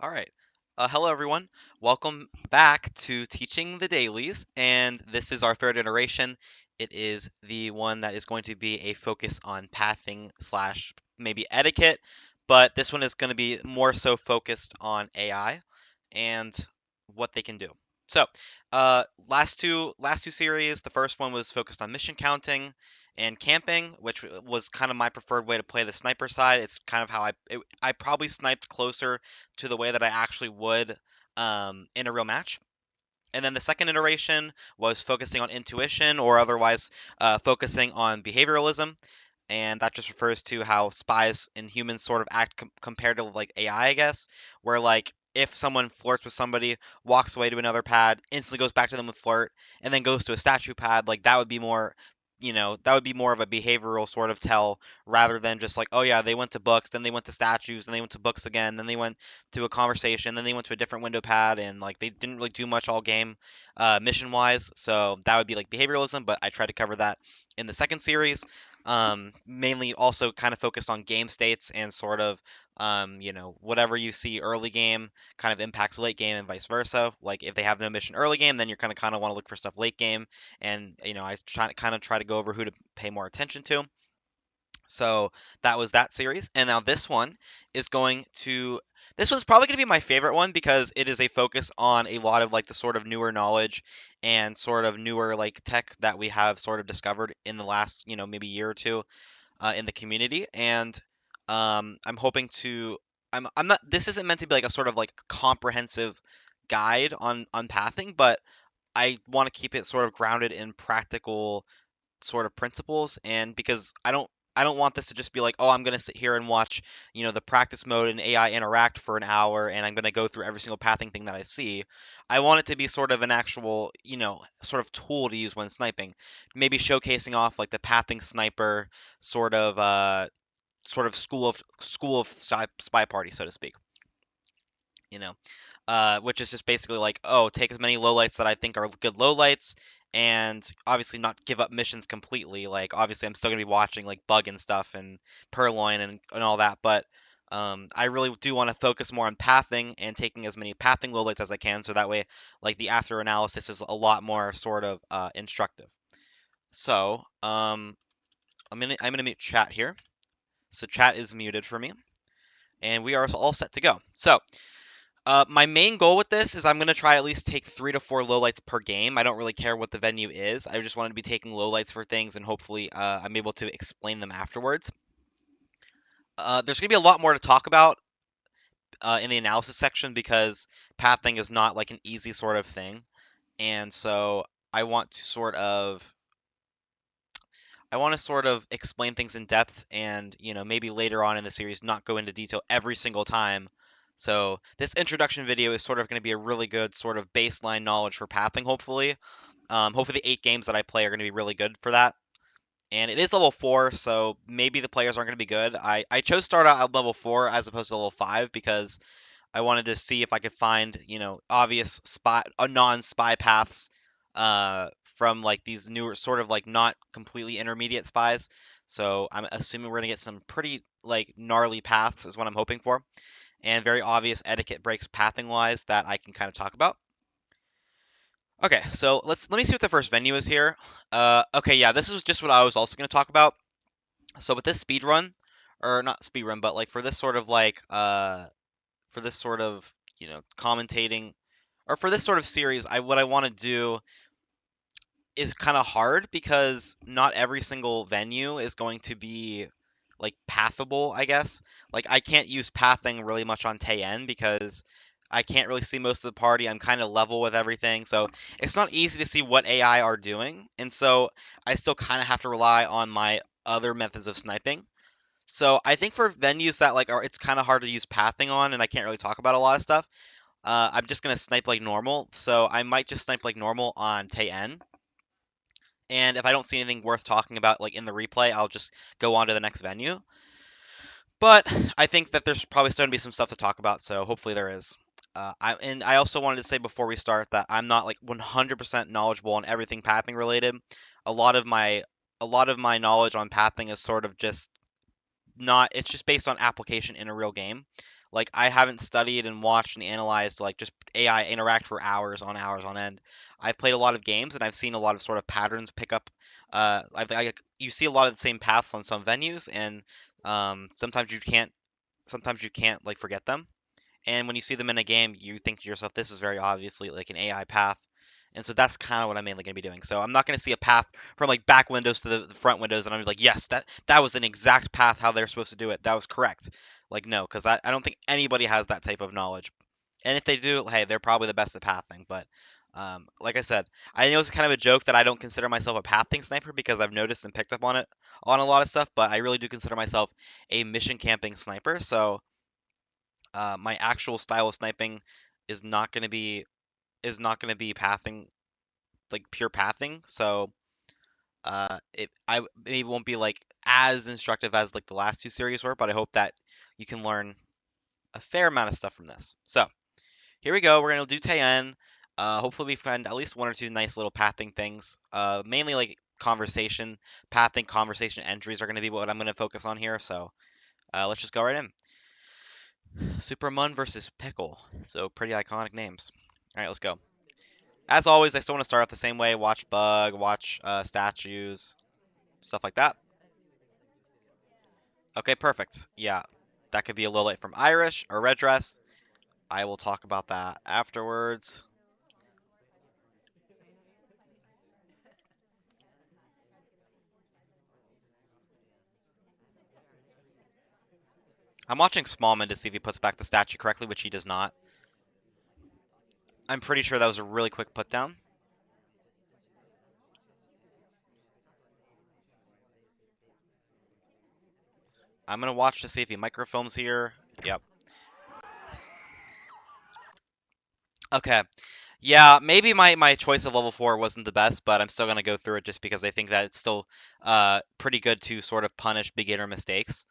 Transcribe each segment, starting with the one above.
All right. Hello, everyone. Welcome back to Teaching the Dailies, and this is our third iteration. It is the one that is going to be a focus on pathing slash maybe etiquette, but this one is going to be more so focused on AI and what they can do. So, last two series. The first one was focused on mission counting and camping, which was kind of my preferred way to play the sniper side. It's kind of how I probably sniped closer to the way that I actually would in a real match. And then the second iteration was focusing on intuition or otherwise focusing on behavioralism. And that just refers to how spies and humans sort of act compared to like AI, I guess, where like if someone flirts with somebody, walks away to another pad, instantly goes back to them with flirt, and then goes to a statue pad, like that would be more, that would be more of a behavioral sort of tell rather than just like, oh yeah, they went to books, then they went to statues, then they went to books again, then they went to a conversation, then they went to a different window pad, and like they didn't really do much all game, mission wise. So that would be like behavioralism, but I tried to cover that in the second series. Mainly also kind of focused on game states and sort of, whatever you see early game kind of impacts late game and vice versa. Like if they have no mission early game, then you're kind of want to look for stuff late game. And I try to go over who to pay more attention to. So that was that series. And now this one is going to. This was probably going to be my favorite one because it is a focus on a lot of like the sort of newer knowledge and sort of newer like tech that we have sort of discovered in the last, maybe year or two in the community. And I'm hoping to. I'm not. This isn't meant to be like a sort of like comprehensive guide on pathing, but I want to keep it sort of grounded in practical sort of principles, and because I don't want this to just be like, oh, I'm going to sit here and watch, the practice mode and AI interact for an hour and I'm going to go through every single pathing thing that I see. I want it to be sort of an actual, sort of tool to use when sniping. Maybe showcasing off like the pathing sniper sort of school of spy party, so to speak. You know, which is just basically like, oh, take as many lowlights that I think are good lowlights, and obviously not give up missions completely. Like, obviously, I'm still gonna be watching like bug and stuff and purloin and all that, but I really do want to focus more on pathing and taking as many pathing lowlights as I can, so that way, like the after analysis is a lot more sort of instructive. So, I'm gonna mute chat here. So chat is muted for me, and we are all set to go. So. My main goal with this is I'm going to try at least take 3 to 4 lowlights per game. I don't really care what the venue is. I just want to be taking lowlights for things, and hopefully I'm able to explain them afterwards. There's going to be a lot more to talk about in the analysis section because pathing is not like an easy sort of thing. And so I want to sort of explain things in depth and, maybe later on in the series not go into detail every single time. So this introduction video is sort of going to be a really good sort of baseline knowledge for pathing, hopefully. Hopefully the 8 games that I play are going to be really good for that. And it is level 4, so maybe the players aren't going to be good. I chose to start out at level 4 as opposed to level 5 because I wanted to see if I could find, obvious non-spy paths from like these newer sort of like not completely intermediate spies. So I'm assuming we're gonna get some pretty like gnarly paths is what I'm hoping for, and very obvious etiquette breaks pathing wise that I can kind of talk about. Okay, so let me see what the first venue is here. Okay, yeah, this is just what I was also gonna talk about. So with this speed run, or not speed run, but like for this sort of like for this sort of commentating, or for this sort of series, what I want to do is kind of hard because not every single venue is going to be like pathable, I guess. Like I can't use pathing really much on Teien because I can't really see most of the party. I'm kind of level with everything, so it's not easy to see what AI are doing, and so I still kind of have to rely on my other methods of sniping. So I think for venues that like are it's kind of hard to use pathing on, and I can't really talk about a lot of stuff. I'm just gonna snipe like normal, so I might just snipe like normal on Teien. And if I don't see anything worth talking about like in the replay, I'll just go on to the next venue. But I think that there's probably still gonna be some stuff to talk about, so hopefully there is. I also wanted to say before we start that I'm not like 100% knowledgeable on everything pathing related. A lot of my a lot of my knowledge on pathing is sort of just not. It's just based on application in a real game. Like I haven't studied and watched and analyzed like just AI interact for hours on end. I've played a lot of games and I've seen a lot of sort of patterns pick up. You see a lot of the same paths on some venues, and sometimes you can't like forget them. And when you see them in a game, you think to yourself, this is very obviously like an AI path. And so that's kind of what I'm mainly going to be doing. So I'm not going to see a path from like back windows to the front windows, and I'm like, yes, that was an exact path how they're supposed to do it. That was correct. Like no, because I don't think anybody has that type of knowledge. And if they do, hey, they're probably the best at pathing. But like I said, I know it's kind of a joke that I don't consider myself a pathing sniper because I've noticed and picked up on it on a lot of stuff. But I really do consider myself a mission camping sniper. So my actual style of sniping is not going to be pathing, like pure pathing. So it I maybe won't be like as instructive as like the last two series were, but I hope that you can learn a fair amount of stuff from this. So here we go. We're gonna do Teien. Hopefully we find at least one or two nice little pathing things. Mainly like conversation pathing, conversation entries are gonna be what I'm gonna focus on here. So let's just go right in. Supermun versus Pickle. So pretty iconic names. All right, let's go. As always, I still want to start out the same way. Watch bug, watch statues, stuff like that. Okay, perfect. Yeah, that could be a Lowlight from Irish or Red Dress. I will talk about that afterwards. I'm watching Smallman to see if he puts back the statue correctly, which he does not. I'm pretty sure that was a really quick put down. I'm gonna watch to see if he microfilms here. Yep. Okay. Yeah, maybe my choice of level 4 wasn't the best, but I'm still gonna go through it just because I think that it's still pretty good to sort of punish beginner mistakes.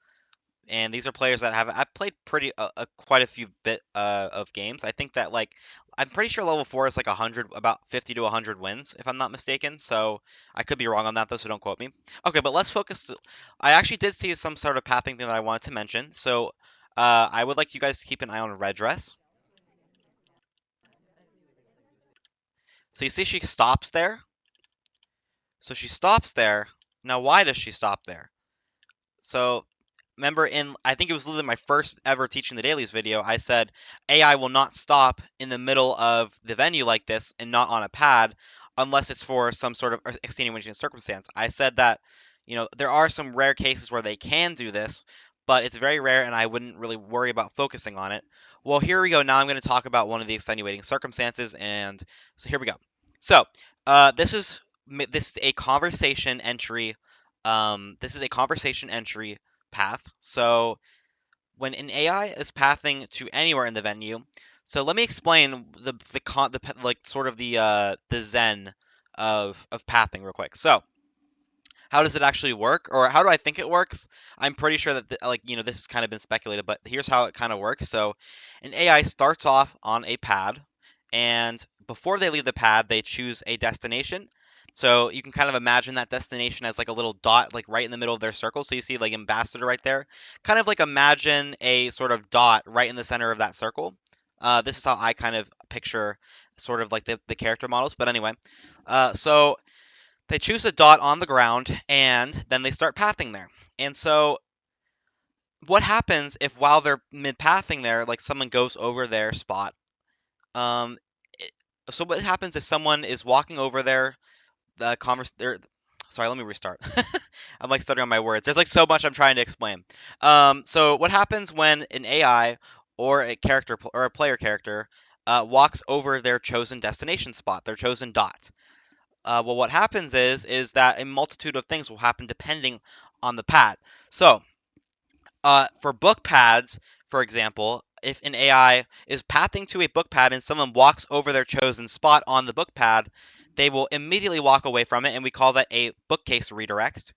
And these are players that have I've played pretty quite a few bit of games. I think that like I'm pretty sure level 4 is like 100, about 50 to 100 wins if I'm not mistaken. So I could be wrong on that though, so don't quote me. Okay, but let's focus. I actually did see some sort of pathing thing that I wanted to mention. So I would like you guys to keep an eye on Red Dress. So you see she stops there. So she stops there. Now why does she stop there? So remember in I think it was literally my first ever teaching the dailies video, I said AI will not stop in the middle of the venue like this and not on a pad unless it's for some sort of extenuating circumstance. I said that, there are some rare cases where they can do this, but it's very rare and I wouldn't really worry about focusing on it. Well, here we go. Now I'm going to talk about one of the extenuating circumstances, and so here we go. So, this is a conversation entry. This is a conversation entry path. So when an AI is pathing to anywhere in the venue, so let me explain like sort of the zen of pathing real quick. So how does it actually work, or how do I think it works? I'm pretty sure that this has kind of been speculated, but here's how it kind of works. So an AI starts off on a pad, and before they leave the pad, they choose a destination. So you can kind of imagine that destination as like a little dot, like right in the middle of their circle. So you see like ambassador right there. Kind of like imagine a sort of dot right in the center of that circle. This is how I kind of picture sort of like the character models. But anyway, so they choose a dot on the ground and then they start pathing there. And so what happens if while they're mid pathing there, like someone goes over their spot? Um, so what happens if someone is walking over there? The converse. There. Sorry, let me restart. I'm like stuttering on my words. There's like so much I'm trying to explain. So what happens when an AI or a character or a player character walks over their chosen destination spot, their chosen dot? Well, what happens is that a multitude of things will happen depending on the pad. So, for book pads, for example, if an AI is pathing to a book pad and someone walks over their chosen spot on the book pad, they will immediately walk away from it, and we call that a bookcase redirect.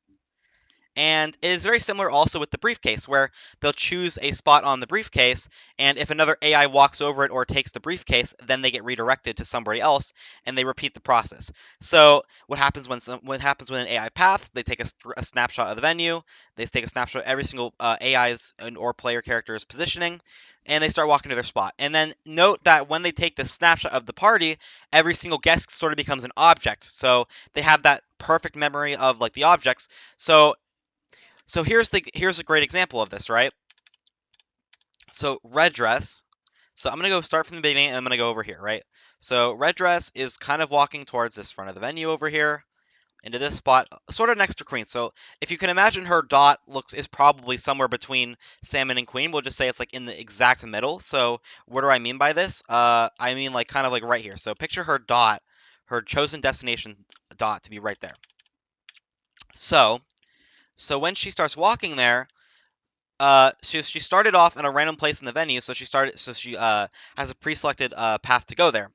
And it is very similar also with the briefcase, where they'll choose a spot on the briefcase, and if another AI walks over it or takes the briefcase, then they get redirected to somebody else, and they repeat the process. So what happens when an AI path? They take a snapshot of the venue, they take a snapshot of every single AI's or player character's positioning, and they start walking to their spot. And then note that when they take the snapshot of the party, every single guest sort of becomes an object. So they have that perfect memory of like the objects. So here's a great example of this, right? So red dress. So I'm gonna go start from the beginning and I'm gonna go over here, right? So red dress is kind of walking towards this front of the venue over here, into this spot, sort of next to Queen. So if you can imagine her dot is probably somewhere between Salmon and Queen. We'll just say it's like in the exact middle. So what do I mean by this? I mean like kind of like right here. So picture her dot, her chosen destination dot to be right there. So when she starts walking there, she started off in a random place in the venue, so she has a pre-selected path to go there,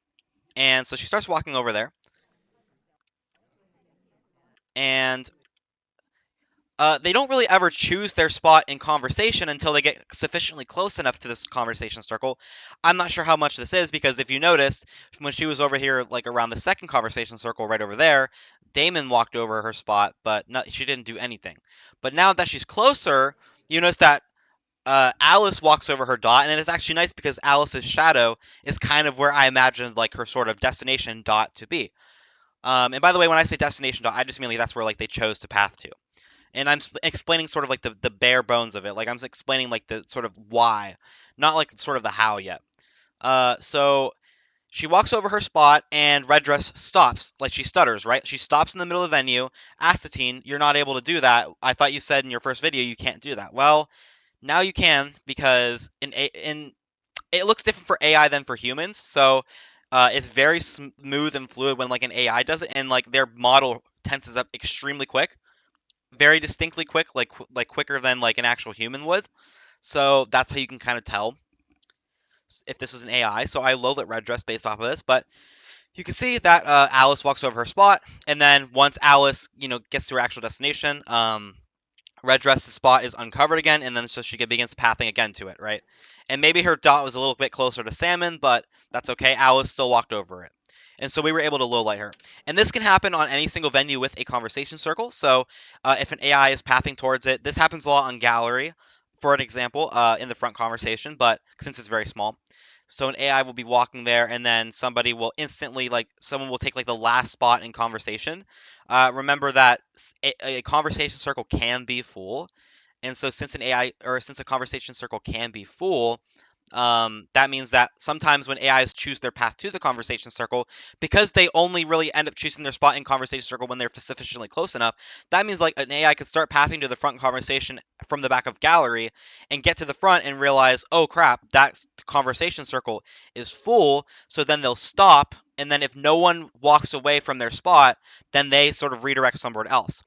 and so she starts walking over there, and they don't really ever choose their spot in conversation until they get sufficiently close enough to this conversation circle. I'm not sure how much this is because if you noticed, when she was over here, like around the second conversation circle right over there, Damon walked over her spot, but she didn't do anything. But now that she's closer, you notice that Alice walks over her dot, and it's actually nice because Alice's shadow is kind of where I imagined like her sort of destination dot to be. And by the way, when I say destination dot, I just mean like that's where like they chose to path to. And I'm explaining sort of like the bare bones of it. Like I'm explaining like the sort of why, not like sort of the how yet. So she walks over her spot, and red dress stops. Like she stutters, right? She stops in the middle of the venue. Astatine, you're not able to do that. I thought you said in your first video you can't do that. Well, now you can because in it looks different for AI than for humans. So it's very smooth and fluid when like an AI does it, and like their model tenses up extremely quick, very distinctly quick, like quicker than like an actual human would. So that's how you can kind of tell if this was an AI. So I low lit red dress based off of this, but you can see that Alice walks over her spot, and then once Alice gets to her actual destination, red dress's spot is uncovered again, and then so she begins pathing again to it, right? And maybe her dot was a little bit closer to Salmon, but that's okay. Alice still walked over it. And so we were able to low light her. And this can happen on any single venue with a conversation circle. So if an AI is pathing towards it, this happens a lot on gallery, for an example, in the front conversation, but since it's very small. So an AI will be walking there, and then somebody will instantly, like, someone will take like the last spot in conversation. Remember that a conversation circle can be full, and so since an AI or since a conversation circle can be full, that means that sometimes when AIs choose their path to the conversation circle, because they only really end up choosing their spot in conversation circle when they're sufficiently close enough, that means like an AI could start pathing to the front conversation from the back of gallery and get to the front and realize, oh crap, that conversation circle is full. So then they'll stop, and then if no one walks away from their spot, then they sort of redirect somewhere else.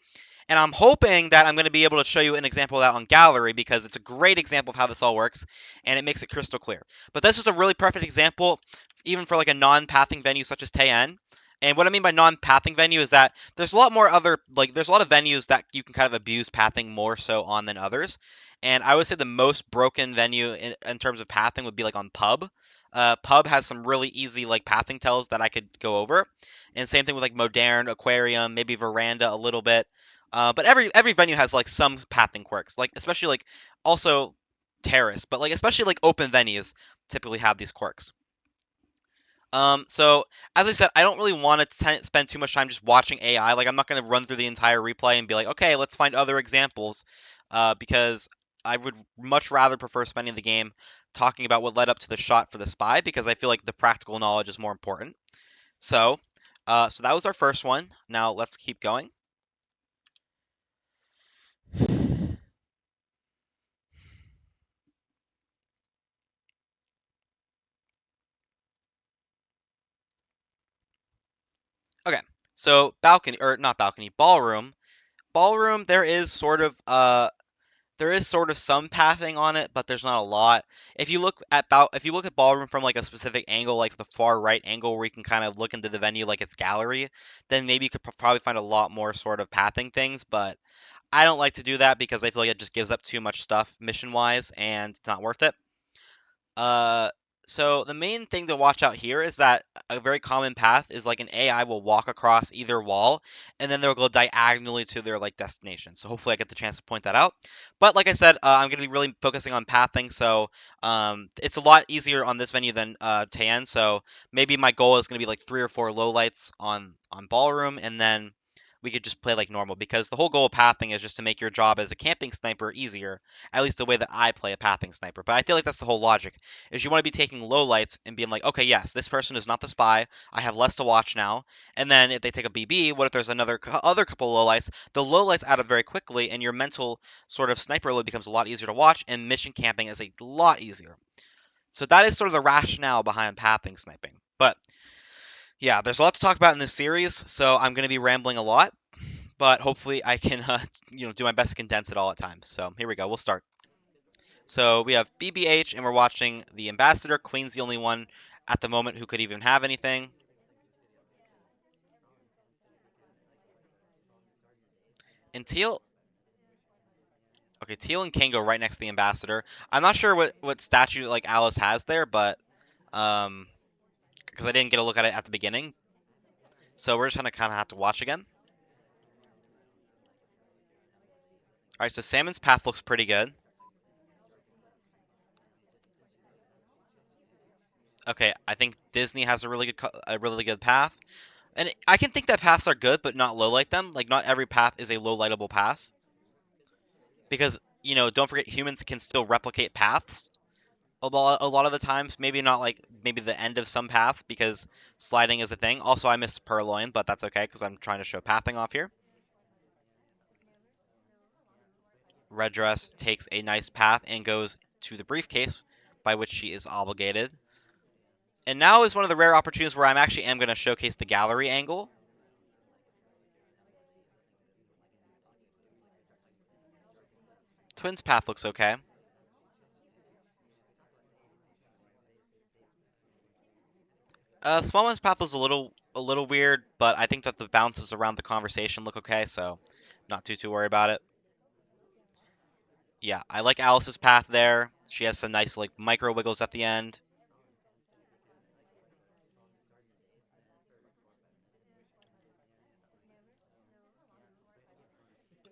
And I'm hoping that I'm going to be able to show you an example of that on gallery because it's a great example of how this all works and it makes it crystal clear. But this is a really perfect example, even for like a non-pathing venue such as Teien. And what I mean by non-pathing venue is that there's a lot more there's a lot of venues that you can kind of abuse pathing more so on than others. And I would say the most broken venue in terms of pathing would be like on Pub. Pub has some really easy like pathing tells that I could go over. And same thing with like Moderne, Aquarium, maybe Veranda a little bit. But every venue has like some pathing quirks, like especially like also terrace, but like especially like open venues typically have these quirks. So as I said, I don't really want to spend too much time just watching AI. Like I'm not going to run through the entire replay and be like, okay, let's find other examples, because I would much rather prefer spending the game talking about what led up to the shot for the spy because I feel like the practical knowledge is more important. So, so that was our first one. Now let's keep going. Okay, so balcony or not balcony, ballroom. Ballroom, there is sort of some pathing on it, but there's not a lot. If you look at ballroom from like a specific angle, like the far right angle where you can kind of look into the venue like it's gallery, then maybe you could probably find a lot more sort of pathing things. But I don't like to do that because I feel like it just gives up too much stuff mission-wise, and it's not worth it. Uh, so the main thing to watch out here is that a very common path is like an AI will walk across either wall and then they'll go diagonally to their like destination. So hopefully I get the chance to point that out. But like I said, I'm going to be really focusing on pathing, so it's a lot easier on this venue than Teien. So maybe my goal is going to be like 3 or 4 lowlights on Ballroom, and then we could just play like normal because the whole goal of pathing is just to make your job as a camping sniper easier, at least the way that I play a pathing sniper. But I feel like that's the whole logic, is you want to be taking lowlights and being like, okay, yes, this person is not the spy. I have less to watch now. And then if they take a BB, what if there's other couple of lowlights? The lowlights add up very quickly, and your mental sort of sniper load becomes a lot easier to watch, and mission camping is a lot easier. So that is sort of the rationale behind pathing sniping. But yeah, there's a lot to talk about in this series, so I'm going to be rambling a lot, but hopefully I can do my best to condense it all at times. So here we go. We'll start. So we have BBH, and we're watching the Ambassador. Queen's the only one at the moment who could even have anything. And Teal, okay, Teal and King go right next to the Ambassador. I'm not sure what statue like Alice has there, but um, because I didn't get a look at it at the beginning, so we're just gonna kind of have to watch again. All right, so Salmon's path looks pretty good. Okay, I think Disney has a really good path, and I can think that paths are good, but not low light them. Like not every path is a low lightable path, because don't forget humans can still replicate paths a lot of the times. Maybe not like maybe the end of some paths because sliding is a thing. Also, I miss Purloin, but that's okay because I'm trying to show pathing off here. Red Dress takes a nice path and goes to the briefcase, by which she is obligated. And now is one of the rare opportunities where I'm actually am going to showcase the gallery angle. Twin's path looks okay. Smallman's path was a little weird, but I think that the bounces around the conversation look okay, so not too worried about it. Yeah, I like Alice's path there. She has some nice like micro wiggles at the end.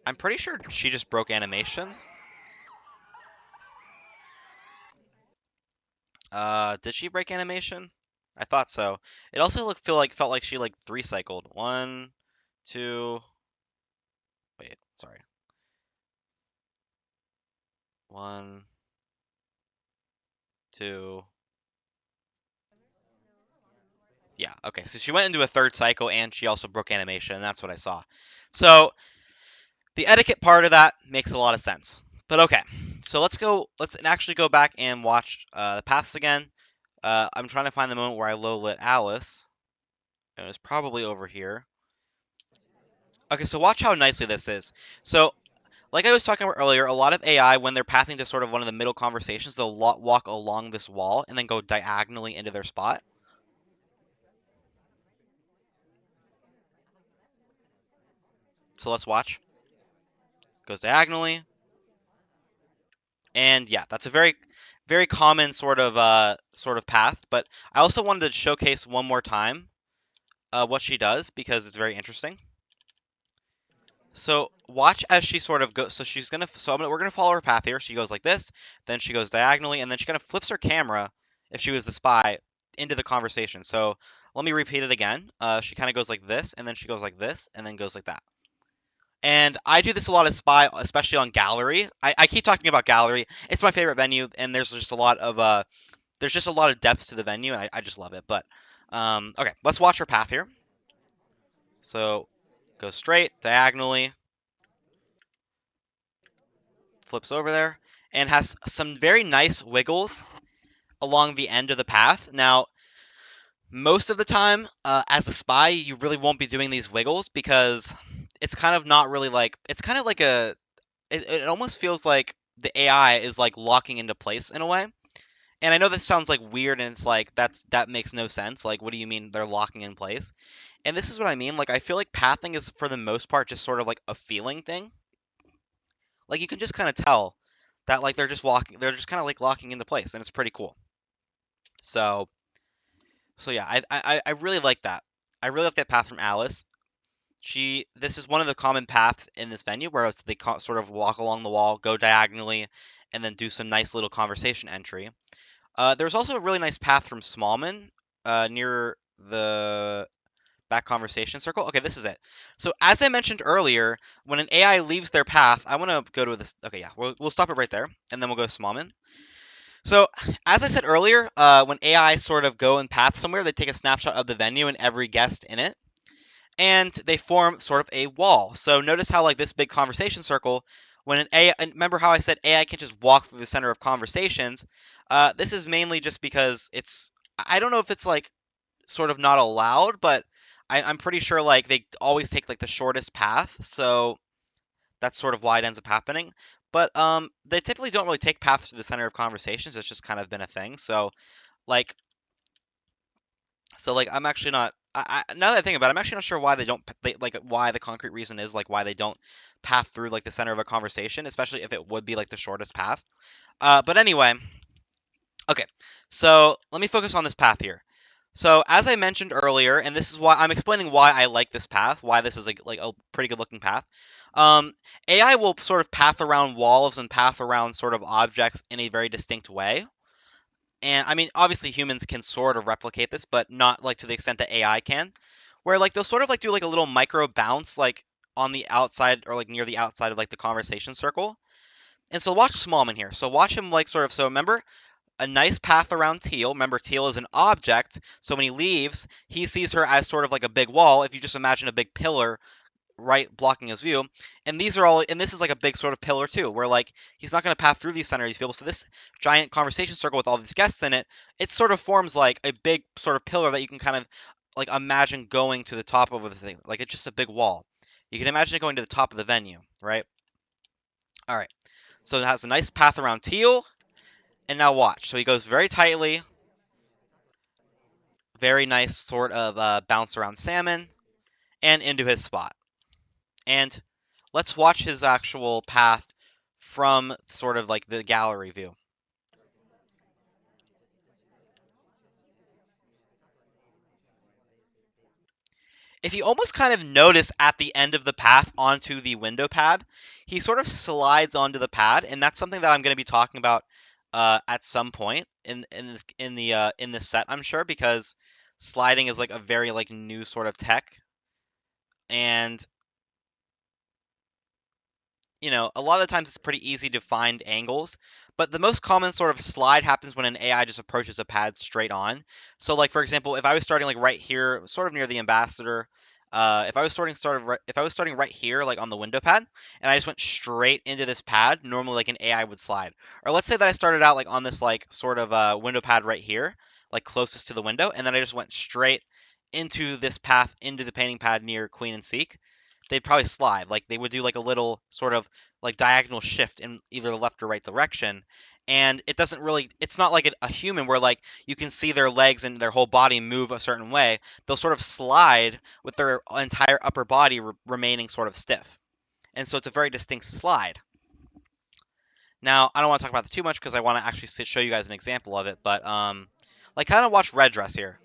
I'm pretty sure she just broke animation. Did she break animation? I thought so. It also felt like she like 3 cycled. One, two. Wait, sorry. One, two. Yeah, okay. So she went into a 3rd cycle and she also broke animation, and that's what I saw. So the etiquette part of that makes a lot of sense. But okay, so let's actually go back and watch the paths again. I'm trying to find the moment where I low lit Alice. And it's probably over here. Okay, so watch how nicely this is. So, like I was talking about earlier, a lot of AI, when they're pathing to sort of one of the middle conversations, they'll walk along this wall and then go diagonally into their spot. So let's watch. Goes diagonally. And yeah, that's a very common sort of path. But I also wanted to showcase one more time what she does because it's very interesting. So watch as she sort of goes. So we're gonna follow her path here. She goes like this, then she goes diagonally, and then she kind of flips her camera, if she was the spy, into the conversation. So let me repeat it again. She kind of goes like this, and then she goes like this, and then goes like that. And I do this a lot as spy, especially on gallery. I keep talking about gallery. It's my favorite venue, and there's just a lot of depth to the venue, and I just love it. But okay, let's watch her path here. So go straight, diagonally, flips over there, and has some very nice wiggles along the end of the path. Now, most of the time, as a spy, you really won't be doing these wiggles because it's kind of not really like it's kind of like it almost feels like the AI is like locking into place in a way. And I know this sounds like weird, and it's like that makes no sense. Like, what do you mean they're locking in place? And this is what I mean. Like, I feel like pathing is for the most part just sort of like a feeling thing. like you can just kind of tell that like they're just kind of like locking into place, and it's pretty cool. So so yeah, I really like that. I really like that path from Alice. This is one of the common paths in this venue where they sort of walk along the wall, go diagonally, and then do some nice little conversation entry. There's also a really nice path from Smallman near the back conversation circle. Okay, this is it. So as I mentioned earlier, when an AI leaves their path, I want to go to this. Okay, yeah, we'll stop it right there, and then we'll go to Smallman. So as I said earlier, when AI sort of go and path somewhere, they take a snapshot of the venue and every guest in it, and they form sort of a wall. So notice how like this big conversation circle, when an AI, and remember how I said AI can just walk through the center of conversations. This is mainly just because I don't know if it's like sort of not allowed, but I'm pretty sure like they always take like the shortest path, so that's sort of why it ends up happening. But they typically don't really take paths to the center of conversations. It's just kind of been a thing. Like like I'm actually not. Now that I think about it, I'm actually not sure why they don't like why the concrete reason is like why they don't path through like the center of a conversation, especially if it would be like the shortest path. But anyway, okay. So let me focus on this path here. So as I mentioned earlier, and this is why I'm explaining why I like this path, why this is like a pretty good looking path. Um, AI will sort of path around walls and path around sort of objects in a very distinct way. And I mean, obviously humans can sort of replicate this, but not like to the extent that AI can. Where like they'll sort of like do like a little micro bounce like on the outside or like near the outside of like the conversation circle. And so watch Smallman here. So watch him like sort of so remember a nice path around Teal. Remember, Teal is an object, so when he leaves, he sees her as sort of like a big wall. If you just imagine a big pillar right blocking his view, and this is like a big sort of pillar too, where like he's not going to pass through these center of these people. So this giant conversation circle with all these guests in it, it sort of forms like a big sort of pillar that you can kind of like imagine going to the top of the thing. Like it's just a big wall. You can imagine it going to the top of the venue, right? All right. So it has a nice path around Teal, and now watch. So he goes very tightly, very nice sort of bounce around Salmon and into his spot. And let's watch his actual path from sort of like the gallery view. If you almost kind of notice at the end of the path onto the window pad, he sort of slides onto the pad, and that's something that I'm going to be talking about at some point in this set, I'm sure, because sliding is like a very like new sort of tech, and a lot of the times it's pretty easy to find angles, but the most common sort of slide happens when an AI just approaches a pad straight on. So, like for example, if I was starting like right here, sort of near the ambassador, if I was starting right here, like on the window pad, and I just went straight into this pad, normally like an AI would slide. Or let's say that I started out like on this like sort of window pad right here, like closest to the window, and then I just went straight into this path into the painting pad near Queen and Seek, they'd probably slide. Like they would do like a little sort of like diagonal shift in either the left or right direction. And it's not like a human where like you can see their legs and their whole body move a certain way. They'll sort of slide with their entire upper body remaining sort of stiff. And so it's a very distinct slide. Now, I don't want to talk about it too much because I want to actually show you guys an example of it, but like kind of watch Red Dress here.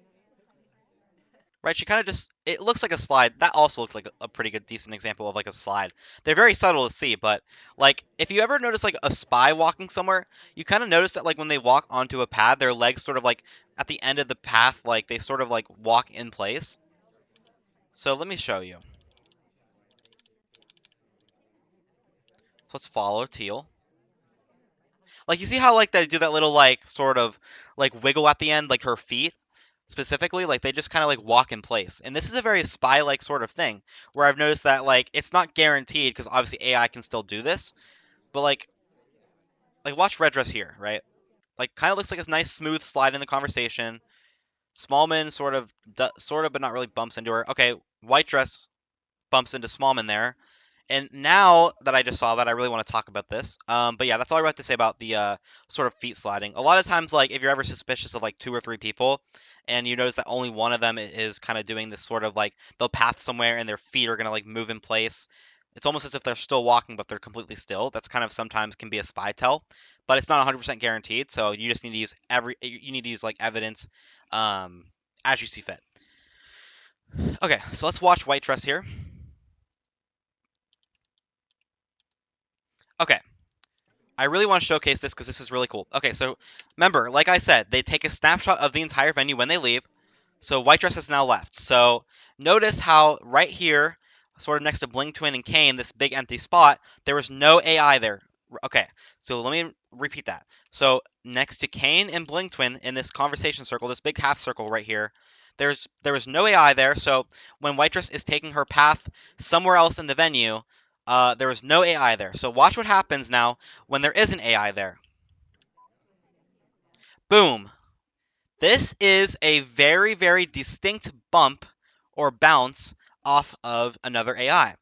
Right, she kind of just, it looks like a slide. That also looks like a pretty good, decent example of like a slide. They're very subtle to see, but like if you ever notice like a spy walking somewhere, you kind of notice that like when they walk onto a pad, their legs sort of like at the end of the path, like they sort of like walk in place. So let me show you. So let's follow Teal. Like you see how like they do that little like sort of like wiggle at the end, like her feet specifically, like they just kind of like walk in place. And this is a very spy-like sort of thing where I've noticed that like it's not guaranteed because obviously AI can still do this, but like watch Red Dress here, right? Like kind of looks like a nice smooth slide in the conversation. Smallman sort of but not really bumps into her. Okay, White Dress bumps into Smallman there. And now that I just saw that, I really want to talk about this. But yeah, that's all I have to say about the sort of feet sliding. A lot of times, like if you're ever suspicious of like two or three people, and you notice that only one of them is kind of doing this sort of like they'll path somewhere and their feet are gonna like move in place. It's almost as if they're still walking, but they're completely still. That's kind of sometimes can be a spy tell, but it's not 100% guaranteed. So you just need to use like evidence, um, as you see fit. Okay, so let's watch White Dress here. Okay, I really want to showcase this because this is really cool. Okay, so remember, like I said, they take a snapshot of the entire venue when they leave. So White Dress has now left. So notice how right here, sort of next to Bling Twin and Kane, this big empty spot, there was no AI there. Okay, so let me repeat that. So next to Kane and Bling Twin in this conversation circle, this big half circle right here, there was no AI there. So when White Dress is taking her path somewhere else in the venue, there was no AI there. So watch what happens now when there is an AI there. Boom. This is a very, very distinct bump or bounce off of another AI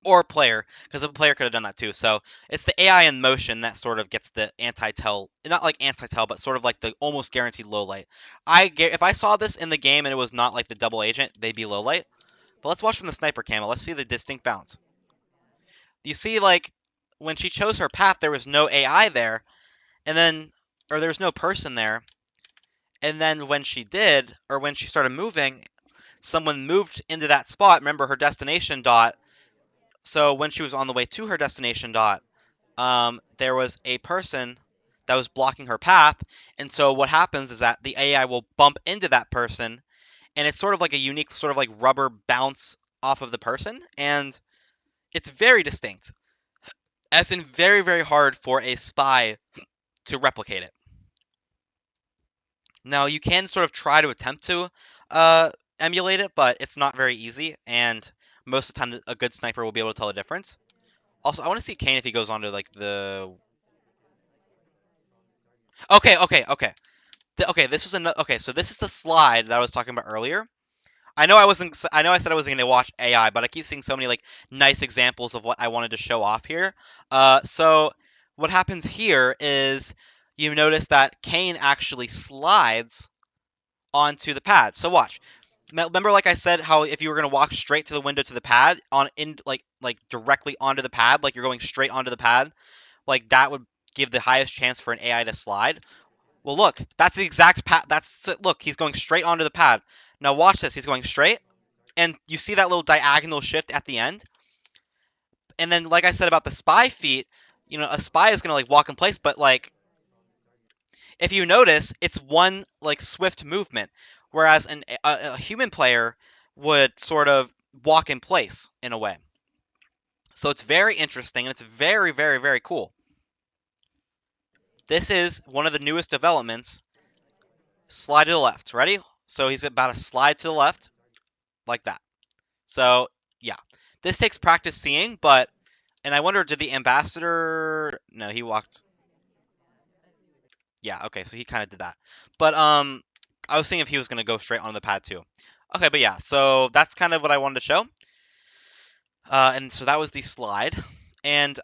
or player, because a player could have done that too. So it's the AI in motion that sort of gets the anti-tell, not like anti-tell, but sort of like the almost guaranteed low light. If I saw this in the game and it was not like the double agent, they'd be low light. But let's watch from the sniper camo. Let's see the distinct bounce. You see, like when she chose her path, there was no AI there, and then or there was no person there. And then when she did, or when she started moving, someone moved into that spot. Remember her destination dot. So when she was on the way to her destination dot, there was a person that was blocking her path. And so what happens is that the AI will bump into that person, and it's sort of like a unique, sort of like rubber bounce off of the person, and it's very distinct. As in, very, very hard for a spy to replicate it. Now, you can sort of try to attempt to emulate it, but it's not very easy, and most of the time, a good sniper will be able to tell the difference. Also, I want to see Kane if he goes on to like the. Okay, okay, okay. Okay, this was another. Okay, so this is the slide that I was talking about earlier. I know I wasn't. I know I said I wasn't going to watch AI, but I keep seeing so many like nice examples of what I wanted to show off here. So what happens here is you notice that Kane actually slides onto the pad. So watch. Remember, like I said, how if you were gonna walk straight to the window to the pad on in like directly onto the pad, like you're going straight onto the pad, like that would give the highest chance for an AI to slide. Well, look, that's the exact pad. Look, he's going straight onto the pad. Now watch this. He's going straight, and you see that little diagonal shift at the end. And then, like I said about the spy feat, a spy is gonna like walk in place, but like if you notice, it's one like swift movement, whereas a human player would sort of walk in place in a way. So it's very interesting and it's very, very, very cool. This is one of the newest developments. Slide to the left. Ready? So he's about to slide to the left like that. So yeah, this takes practice seeing, but and I wonder, did the ambassador? No, he walked. Yeah, okay, so he kind of did that. But I was seeing if he was gonna go straight onto the pad too. Okay, but yeah, so that's kind of what I wanted to show. And so that was the slide. And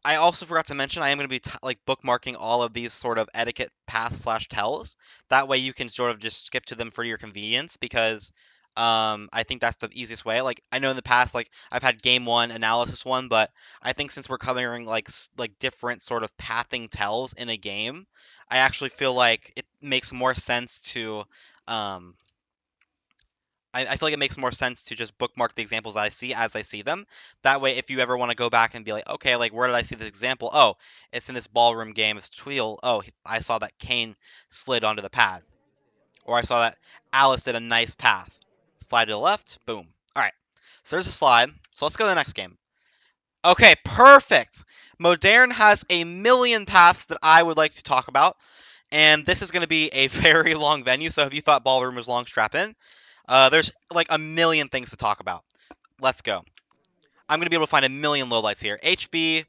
I also forgot to mention I am going to be like bookmarking all of these sort of etiquette paths slash tells. That way you can sort of just skip to them for your convenience because I think that's the easiest way. Like I know in the past, like I've had game one, analysis one, but I think since we're covering like different sort of pathing tells in a game, I actually feel like it makes more sense to um, I feel like it makes more sense to just bookmark the examples I see as I see them. That way, if you ever want to go back and be like, okay, like where did I see this example? Oh, it's in this ballroom game. It's Teal. Oh, I saw that Kane slid onto the pad, or I saw that Alice did a nice path. Slide to the left. Boom. All right. So there's a slide. So let's go to the next game. Okay, perfect. Moderne has a million paths that I would like to talk about, and this is going to be a very long venue. So if you thought ballroom was long, strap in. There's like a million things to talk about. Let's go. I'm going to be able to find a million lowlights here. HB,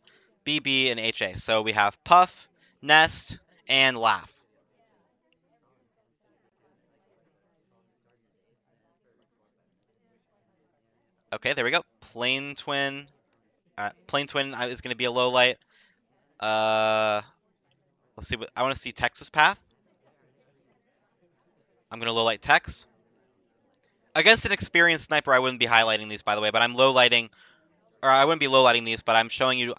BB, and HA. So we have Puff, Nest, and Laugh. Okay, there we go. Plain Twin. Plain Twin is going to be a low light. Uh, let's see what I want to see. Texas Path. I'm going to low light Tex. Against an experienced sniper, I wouldn't be highlighting these, by the way, but I'm low lighting or I wouldn't be lowlighting these, but I'm showing you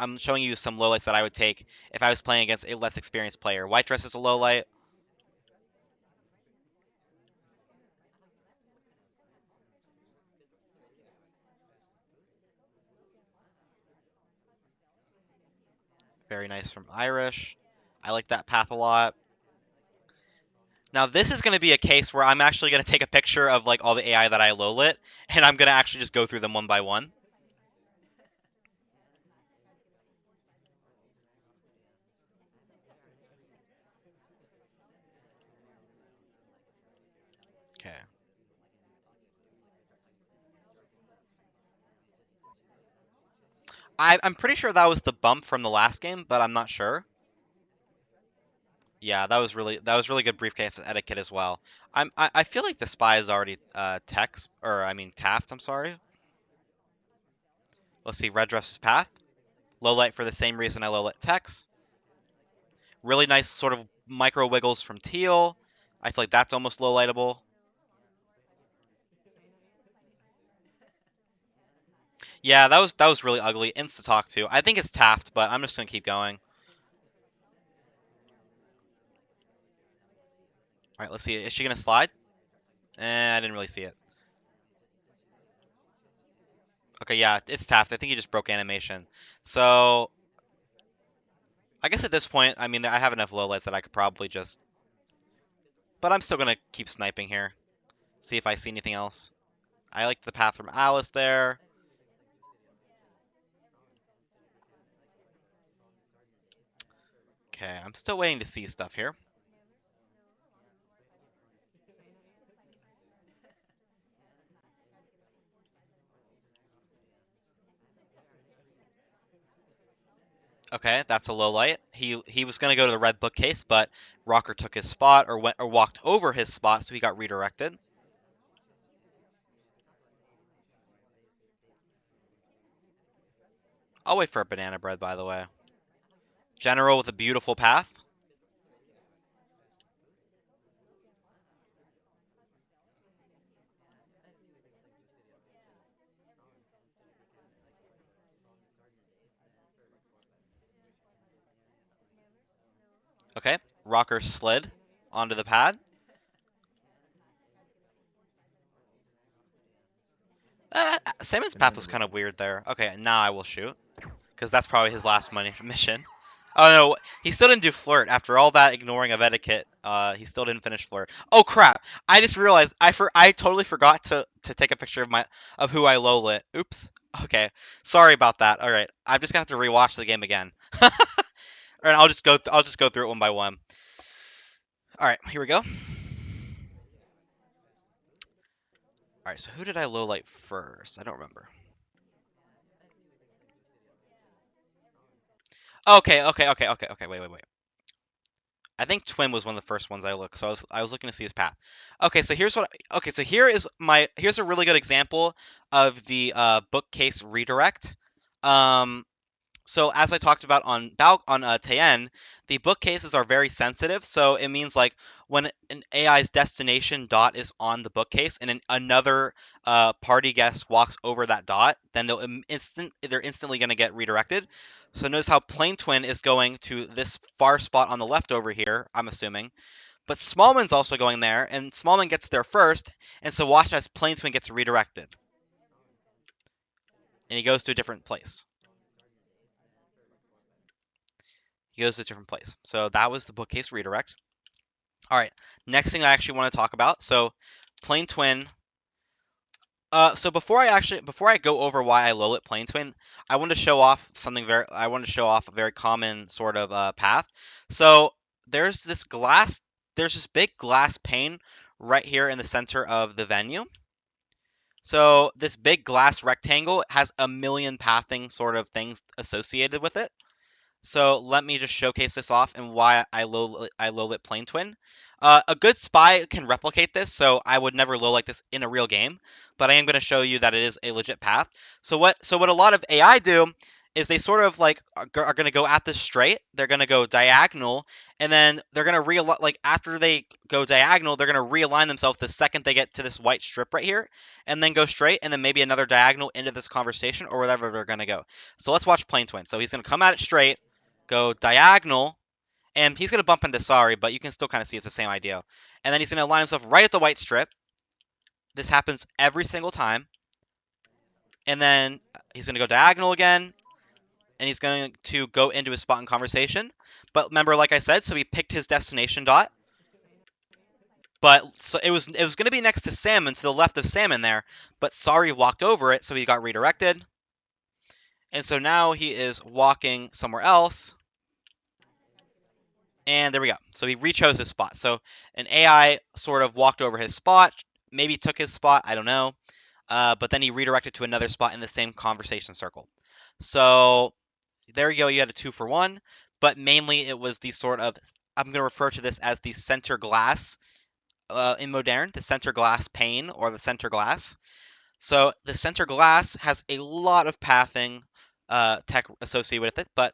some lowlights that I would take if I was playing against a less experienced player. White dress is a lowlight. Very nice from Irish. I like that path a lot. Now this is going to be a case where I'm actually going to take a picture of like all the AI that I low lit, and I'm going to actually just go through them one by one. Okay. I'm pretty sure that was the bump from the last game, but I'm not sure. Yeah, that was really good briefcase etiquette as well. I feel like the spy is already text or I mean Taft. I'm sorry. Let's see red dress path. Low light for the same reason I low lit text. Really nice sort of micro wiggles from Teal. I feel like that's almost low lightable. Yeah, that was really ugly. Insta talk too. I think it's Taft, but I'm just gonna keep going. All right, let's see. Is she gonna slide? I didn't really see it. Okay, yeah, it's Taft. I think he just broke animation. So I guess at this point, I mean, I have enough lowlights that I could probably just. But I'm still gonna keep sniping here. See if I see anything else. I like the path from Alice there. Okay, I'm still waiting to see stuff here. Okay, that's a low light. He was gonna go to the red bookcase, but Rocker took his spot or went or walked over his spot, so he got redirected. I'll wait for a banana bread, by the way. General with a beautiful path. Okay, Rocker slid onto the pad. Salmon's path was kind of weird there. Okay, now I will shoot, because that's probably his last money mission. Oh no, he still didn't do flirt after all that ignoring of etiquette. He still didn't finish flirt. Oh crap! I just realized I totally forgot to take a picture of who I low lit. Oops. Okay, sorry about that. All right, I'm just gonna have to rewatch the game again. And I'll just go through it one by one. All right, here we go. All right, so who did I low light first? I don't remember. Okay. Wait. I think Twin was one of the first ones I looked, so I was looking to see his path. Okay, so here's a really good example of the bookcase redirect. Um, so as I talked about on Teien, the bookcases are very sensitive. So it means like when an AI's destination dot is on the bookcase and another party guest walks over that dot, then they're instantly going to get redirected. So notice how Plain Twin is going to this far spot on the left over here. I'm assuming, but Smallman's also going there, and Smallman gets there first, and so watch as Plain Twin gets redirected, and he goes to a different place. He goes to a different place. So that was the bookcase redirect. All right, next thing I actually want to talk about. So Plain Twin. So before I go over why I low lit Plain Twin, I want to show off something very. I want to show off a very common sort of path. So there's this glass. There's this big glass pane right here in the center of the venue. So this big glass rectangle has a million pathing sort of things associated with it. So let me just showcase this off and why I low lit Plain Twin. A good spy can replicate this, so I would never low like this in a real game, but I am going to show you that it is a legit path. So what a lot of AI do is they sort of like are going to go at this straight. They're going to go diagonal, and then they're going to realign. Like after they go diagonal, they're going to realign themselves the second they get to this white strip right here, and then go straight, and then maybe another diagonal into this conversation or whatever they're going to go. So let's watch Bling Twin. So he's going to come at it straight, go diagonal, and he's going to bump into Sari, but you can still kind of see it's the same idea. And then he's going to align himself right at the white strip. This happens every single time. And then he's going to go diagonal again, and he's going to go into his spot in conversation. But remember, like I said, so he picked his destination dot. But so it was going to be next to Salmon, to the left of Salmon there. But Sari walked over it, so he got redirected. And so now he is walking somewhere else. And there we go. So he re-chose his spot. So an AI sort of walked over his spot, maybe took his spot, I don't know. But then he redirected to another spot in the same conversation circle. So there you go. You had a 2-for-1. But mainly it was the sort of, I'm going to refer to this as the center glass in Moderne, the center glass pane or the center glass. So the center glass has a lot of pathing tech associated with it, but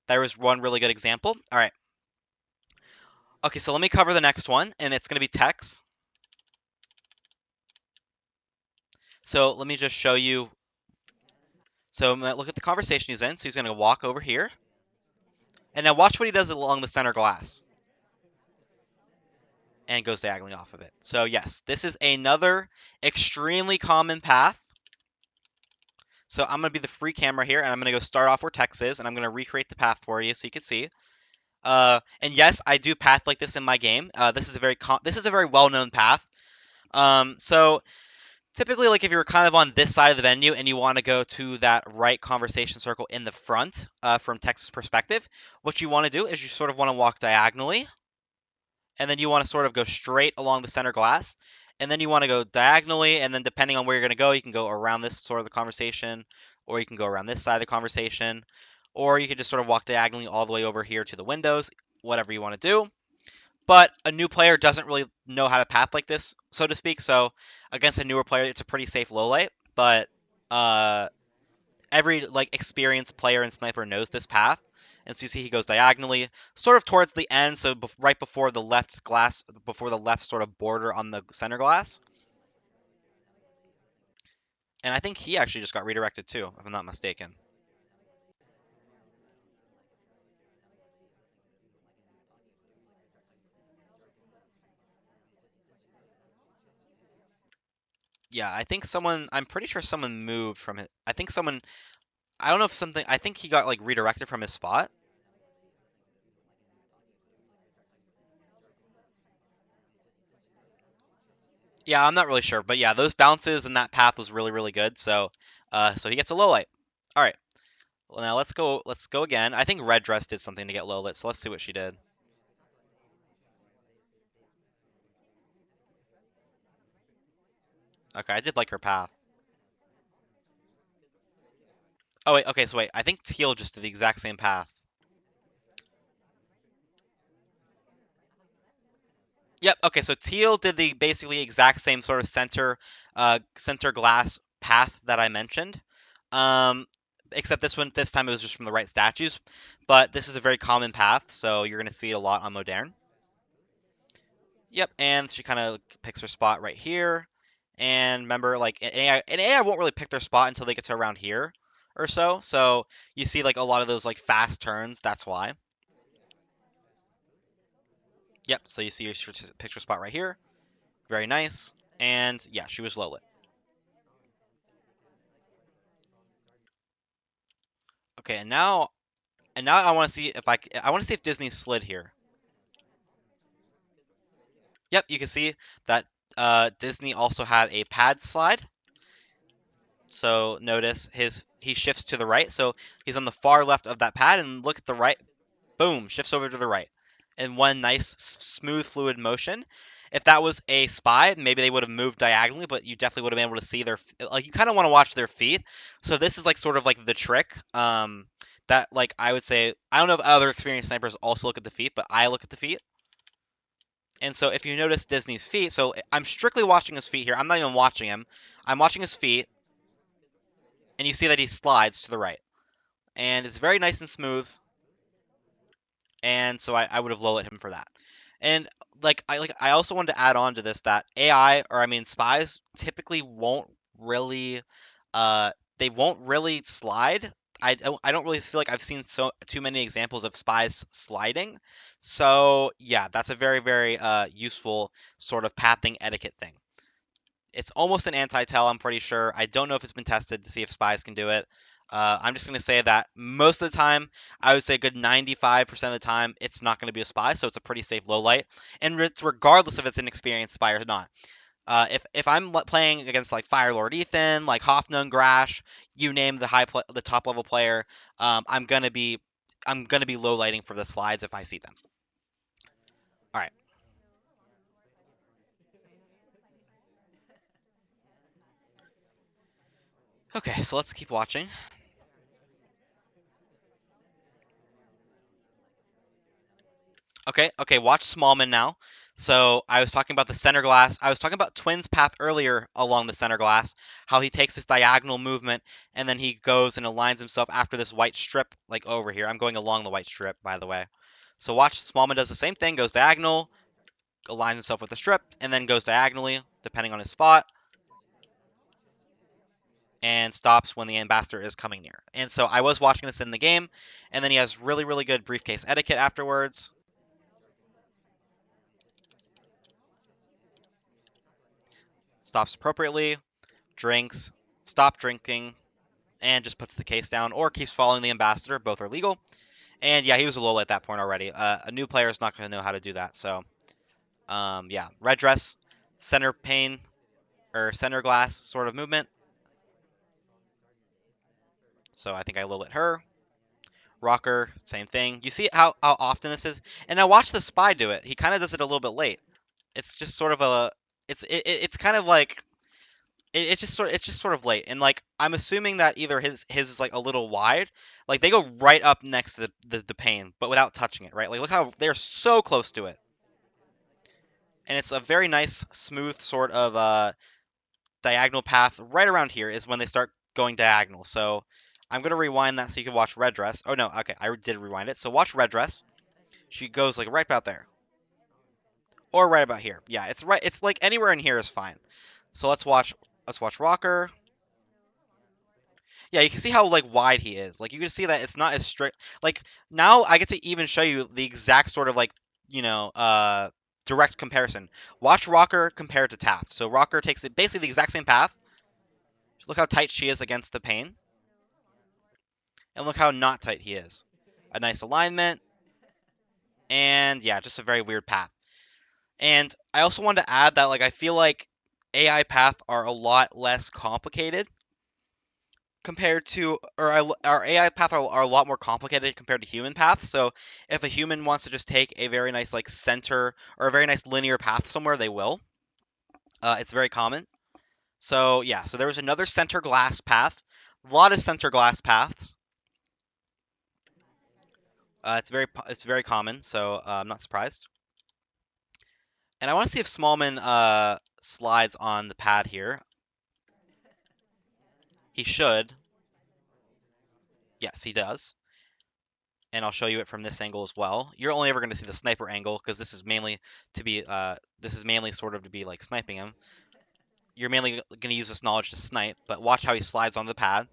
there was one really good example. All right. Okay, so let me cover the next one, and it's going to be text. So let me just show you. So I'm going to look at the conversation he's in. So he's going to walk over here. And now watch what he does along the center glass. And goes diagonally off of it. So yes, this is another extremely common path. So I'm going to be the free camera here, and I'm going to go start off where text is, and I'm going to recreate the path for you so you can see. And yes, I do path like this in my game. This is a very well-known path. So typically, like if you're kind of on this side of the venue and you want to go to that right conversation circle in the front from Tex's perspective, what you want to do is you sort of want to walk diagonally, and then you want to sort of go straight along the center glass, and then you want to go diagonally, and then depending on where you're going to go, you can go around this sort of the conversation, or you can go around this side of the conversation, or you can just sort of walk diagonally all the way over here to the windows, whatever you want to do. But a new player doesn't really know how to path like this, so to speak. So against a newer player, it's a pretty safe low light. But every like experienced player and sniper knows this path. And so you see he goes diagonally, sort of towards the end, so right before the left glass, before the left sort of border on the center glass. And I think he actually just got redirected too, if I'm not mistaken. Yeah, I'm pretty sure someone moved from it. I don't know if something, I think he got like redirected from his spot. Yeah, I'm not really sure, but yeah, those bounces and that path was really, really good. So he gets a low light. All right, well, now let's go again. I think Red Dress did something to get low lit, so let's see what she did. Okay, I did like her path. Oh wait, okay, so wait, I think Teal just did the exact same path. Yep. Okay, so Teal did the basically exact same sort of center glass path that I mentioned. Um, except this time it was just from the right statues. But this is a very common path, so you're gonna see it a lot on Moderne. Yep, and she kind of picks her spot right here. And remember, like an AI won't really pick their spot until they get to around here or so. So you see like a lot of those like fast turns. That's why. Yep. So you see your picture spot right here. Very nice. And yeah, she was low lit. Okay, and now I want to see if I want to see if Disney slid here. Yep, you can see that Disney also had a pad slide. So notice he shifts to the right. So he's on the far left of that pad, and look at the right. Boom, shifts over to the right. In one nice, smooth, fluid motion. If that was a spy, maybe they would have moved diagonally, but you definitely would have been able to see their, like, you kind of want to watch their feet. So this is like sort of like the trick. That like I would say, I don't know if other experienced snipers also look at the feet, but I look at the feet. And so if you notice Disney's feet, so I'm strictly watching his feet here. I'm not even watching him. I'm watching his feet, and you see that he slides to the right. and it's very nice and smooth. And so I would have low lit him for that. And I also wanted to add on to this that AI, or I mean spies, typically won't really uh they won't really slide. I don't really feel like I've seen too many examples of spies sliding. So yeah, that's a very useful sort of pathing etiquette thing. It's almost an anti-tell, I'm pretty sure. I don't know if it's been tested to see if spies can do it. I'm just going to say that most of the time, I would say a good 95% of the time, it's not going to be a spy, so it's a pretty safe low light. And it's regardless if it's an experienced spy or not. If I'm playing against like Firelord Ethan, like Hoffnung Grash, you name the top level player, I'm gonna be low lighting for the slides if I see them. All right. Okay, so let's keep watching. Okay, watch Smallman now. So I was talking about the center glass. I was talking about Twin's path earlier along the center glass, how he takes this diagonal movement and then he goes and aligns himself after this white strip, like over here. I'm going along the white strip, by the way. So watch Smallman does the same thing, goes diagonal, aligns himself with the strip, and then goes diagonally, depending on his spot, and stops when the ambassador is coming near. And so I was watching this in the game, and then he has really good briefcase etiquette afterwards. Stops appropriately, drinks, stop drinking, and just puts the case down or keeps following the ambassador. Both are legal. And yeah, he was a Lola at that point already. A new player is not going to know how to do that. So yeah, red dress, center pane or center glass sort of movement. So I think I Lola her. Rocker, same thing. You see how often this is? And now watch the spy do it. He kind of does it a little bit late. It's just sort of it's kind of like it's just sort of late, and like I'm assuming that either his is like a little wide, like they go right up next to the pane, but without touching it, right? Like look how they're so close to it, and it's a very nice, smooth sort of diagonal path. Right around here is when they start going diagonal. So I'm gonna rewind that so you can watch red dress. Oh no, okay, I did rewind it. So watch red dress. She goes like right about there, or right about here. Yeah, it's right. It's like anywhere in here is fine. So let's watch rocker. Yeah, you can see how like wide he is. Like you can see that it's not as strict. Like now I get to even show you the exact sort of like, you know, direct comparison. Watch Rocker compared to Taft. So Rocker takes basically the exact same path. Look how tight she is against the pane, and look how not tight he is. A nice alignment, and yeah, just a very weird path. And I also wanted to add that like I feel like AI path are a lot less complicated compared to, or our AI paths are a lot more complicated compared to human paths. So if a human wants to just take a very nice like center or a very nice linear path somewhere, they will. It's very common. So yeah, so there was another center glass path. A lot of center glass paths. It's very common, so I'm not surprised. And I want to see if Smallman slides on the pad here. He should. Yes, he does. And I'll show you it from this angle as well. You're only ever going to see the sniper angle because this is mainly sort of to be like sniping him. You're mainly going to use this knowledge to snipe, but watch how he slides on the pad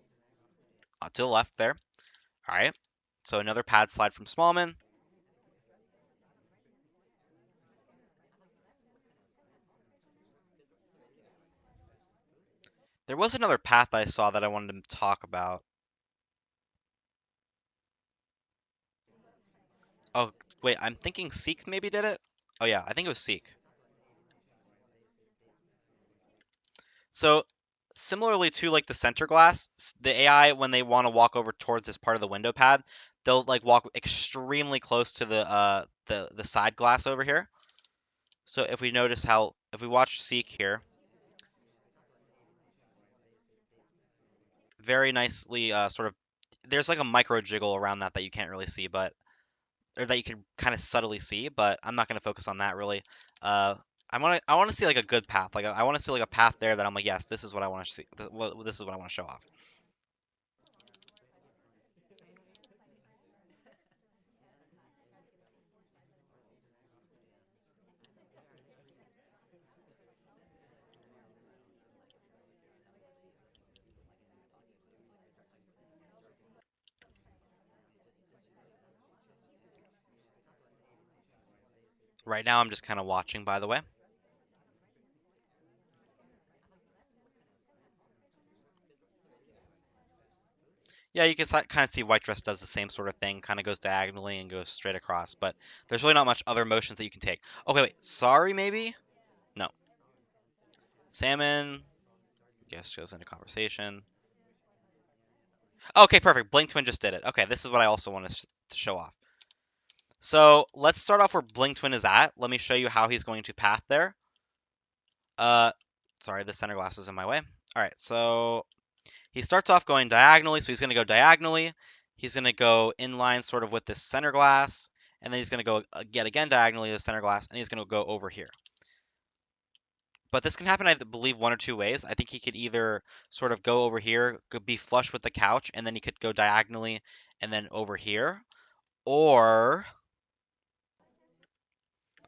to the left there. All right. So another pad slide from Smallman. There was another path I saw that I wanted to talk about. Oh, wait, I'm thinking Seek maybe did it? Oh yeah, I think it was Seek. So similarly to like the center glass, the AI when they want to walk over towards this part of the window pad, they'll like walk extremely close to the side glass over here. So if we watch Seek here, very nicely sort of there's like a micro jiggle around that you can't really see, but or that you can kind of subtly see, but I'm not going to focus on that really. Uh, I want to see like a good path. Like I want to see like a path there that I'm like, yes, this is what I want to see. This is what I want to show off. Right now, I'm just kind of watching, by the way. Yeah, you can kind of see White Dress does the same sort of thing, kind of goes diagonally and goes straight across, but there's really not much other motions that you can take. Okay, wait, Sari maybe? No. Salmon, yes, goes into conversation. Okay, perfect. Bling Twin just did it. Okay, this is what I also wanted to show off. So let's start off where Bling Twin is at. Let me show you how he's going to path there. Uh, sorry, the center glass is in my way. All right, so he starts off going diagonally, so he's going to go diagonally. He's going to go in line sort of with this center glass, and then he's going to go yet again diagonally to the center glass, and he's going to go over here. But this can happen, I believe, one or two ways. I think he could either sort of go over here, could be flush with the couch, and then he could go diagonally and then over here. Or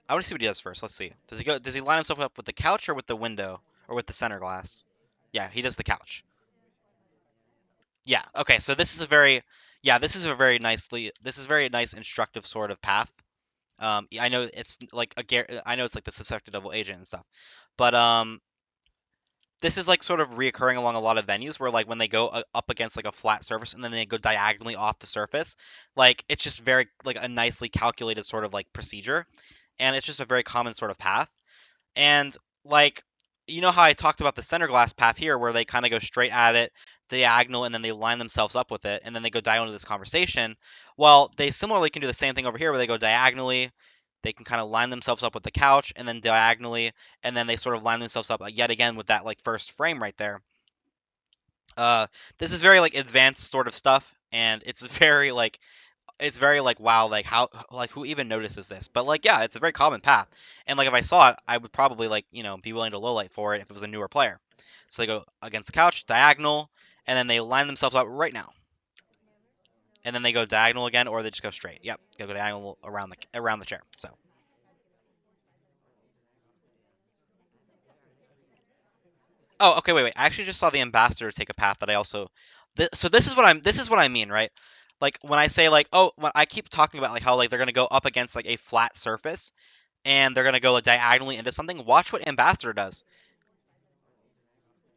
I want to see what he does first. Let's see. Does he line himself up with the couch or with the window or with the center glass? Yeah, he does the couch. Yeah. Okay. So this is a very, yeah, this is very nice instructive sort of path. I know it's like I know it's like the suspected double agent and stuff, but this is like sort of reoccurring along a lot of venues where like when they go up against like a flat surface and then they go diagonally off the surface, like it's just very like a nicely calculated sort of like procedure, and it's just a very common sort of path. And like, you know how I talked about the center glass path here, where they kind of go straight at it, diagonal, and then they line themselves up with it, and then they go diagonal to this conversation. Well, they similarly can do the same thing over here, where they go diagonally. They can kind of line themselves up with the couch, and then diagonally, and then they sort of line themselves up yet again with that like first frame right there. Uh, this is very like advanced sort of stuff, and it's very like wow, like how like who even notices this? But like yeah, it's a very common path. And like if I saw it, I would probably like, be willing to lowlight for it if it was a newer player. So they go against the couch, diagonal, and then they line themselves up right now. And then they go diagonal again or they just go straight. Yep, they go diagonal around the chair. So oh, okay, wait. I actually just saw the ambassador take a path that I also so this is what I mean, right? Like when I say like, oh, when I keep talking about like how like they're gonna go up against like a flat surface and they're gonna go like, diagonally into something. Watch what Ambassador does.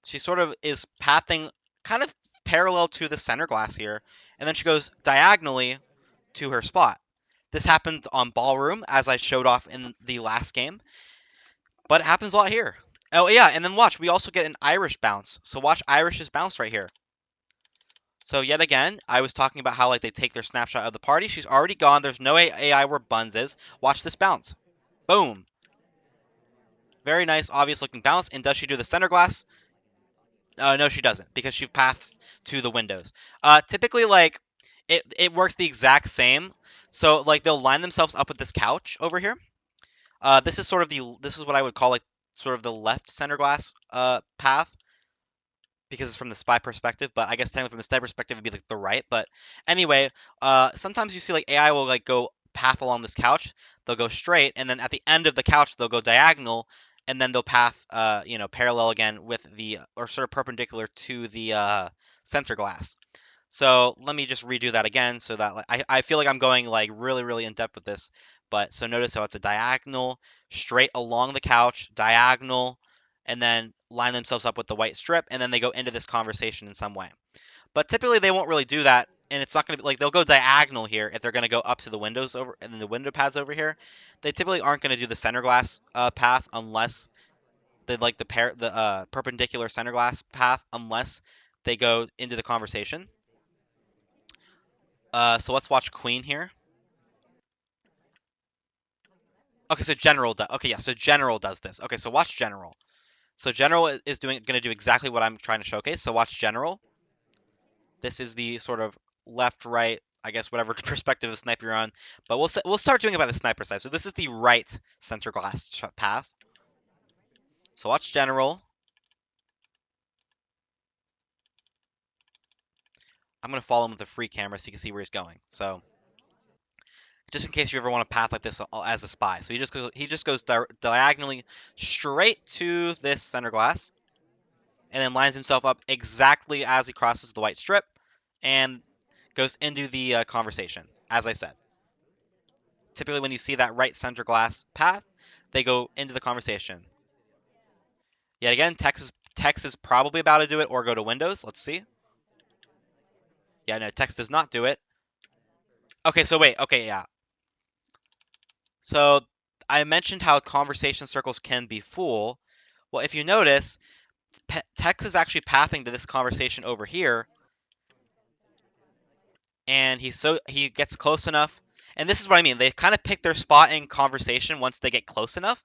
She sort of is pathing kind of parallel to the center glass here, and then she goes diagonally to her spot. This happened on Ballroom, as I showed off in the last game, but it happens a lot here. Oh yeah, and then watch, we also get an Irish bounce. So watch Irish's bounce right here. So yet again, I was talking about how like they take their snapshot of the party. She's already gone. There's no AI where Buns is. Watch this bounce. Boom. Very nice, obvious looking bounce. And does she do the center glass? No, she doesn't because she passed to the windows. Typically, like it works the exact same. So like they'll line themselves up with this couch over here. This is what I would call like sort of the left center glass path because it's from the spy perspective. But I guess technically from the spy perspective it'd be like the right. But anyway, sometimes you see like AI will like go path along this couch. They'll go straight, and then at the end of the couch they'll go diagonal, and then they'll path parallel again with the or sort of perpendicular to the sensor glass. So let me just redo that again so that like, I feel like I'm going like really in depth with this. But so notice how it's a diagonal straight along the couch, diagonal, and then line themselves up with the white strip, and then they go into this conversation in some way. But typically they won't really do that, and it's not going to be like they'll go diagonal here if they're going to go up to the windows over and then the window pads over here. They typically aren't going to do the center glass path unless they like the perpendicular center glass path unless they go into the conversation. So let's watch Queen here. Okay, so General does. Okay, yeah, so General does this. Okay, so watch General. So General is going to do exactly what I'm trying to showcase. So watch General. This is the sort of left, right, I guess whatever perspective of sniper you're on. But we'll start doing it by the sniper side. So this is the right center glass path. So watch General. I'm gonna follow him with a free camera so you can see where he's going. So just in case you ever want a path like this as a spy. So he just goes diagonally straight to this center glass, and then lines himself up exactly as he crosses the white strip, and goes into the conversation, as I said. Typically, when you see that right center glass path, they go into the conversation. Yet again, text is probably about to do it or go to Windows. Let's see. Yeah, no, text does not do it. Okay, so wait. Okay, yeah. So I mentioned how conversation circles can be full. Well, if you notice, text is actually pathing to this conversation over here, and he gets close enough. And this is what I mean. They kind of pick their spot in conversation once they get close enough.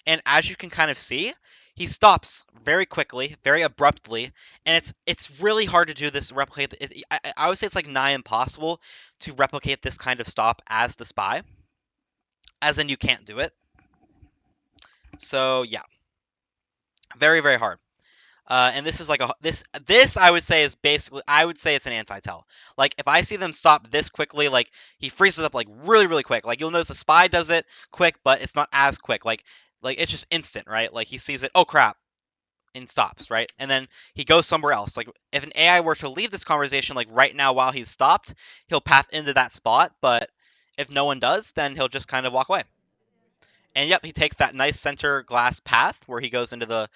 And as you can kind of see, he stops very quickly, very abruptly, and it's really hard to do this replicate. I would say it's like nigh impossible to replicate this kind of stop as the spy, as in you can't do it. So yeah, very very hard. And this is like this I would say is basically I would say it's an anti-tell. Like if I see them stop this quickly, like he freezes up like really really quick. Like you'll notice the spy does it quick, but it's not as quick. Like it's just instant, right? Like he sees it, oh crap, and stops, right? And then he goes somewhere else. Like if an AI were to leave this conversation like right now while he's stopped, he'll path into that spot. But if no one does, then he'll just kind of walk away. And yep, he takes that nice center glass path where he goes into the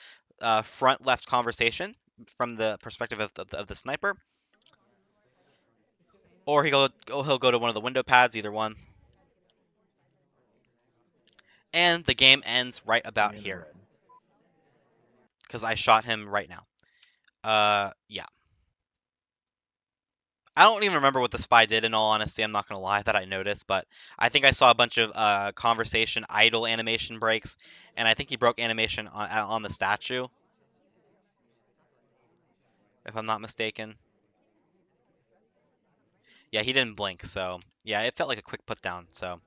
front left conversation from the perspective of the sniper, or he'll go to one of the window pads, either one. And the game ends right about here because I shot him right now. Yeah. I don't even remember what the spy did. In all honesty, I'm not gonna lie that I noticed, but I think I saw a bunch of conversation idle animation breaks, and I think he broke animation on the statue, if I'm not mistaken. Yeah, he didn't blink, so yeah, it felt like a quick put down. So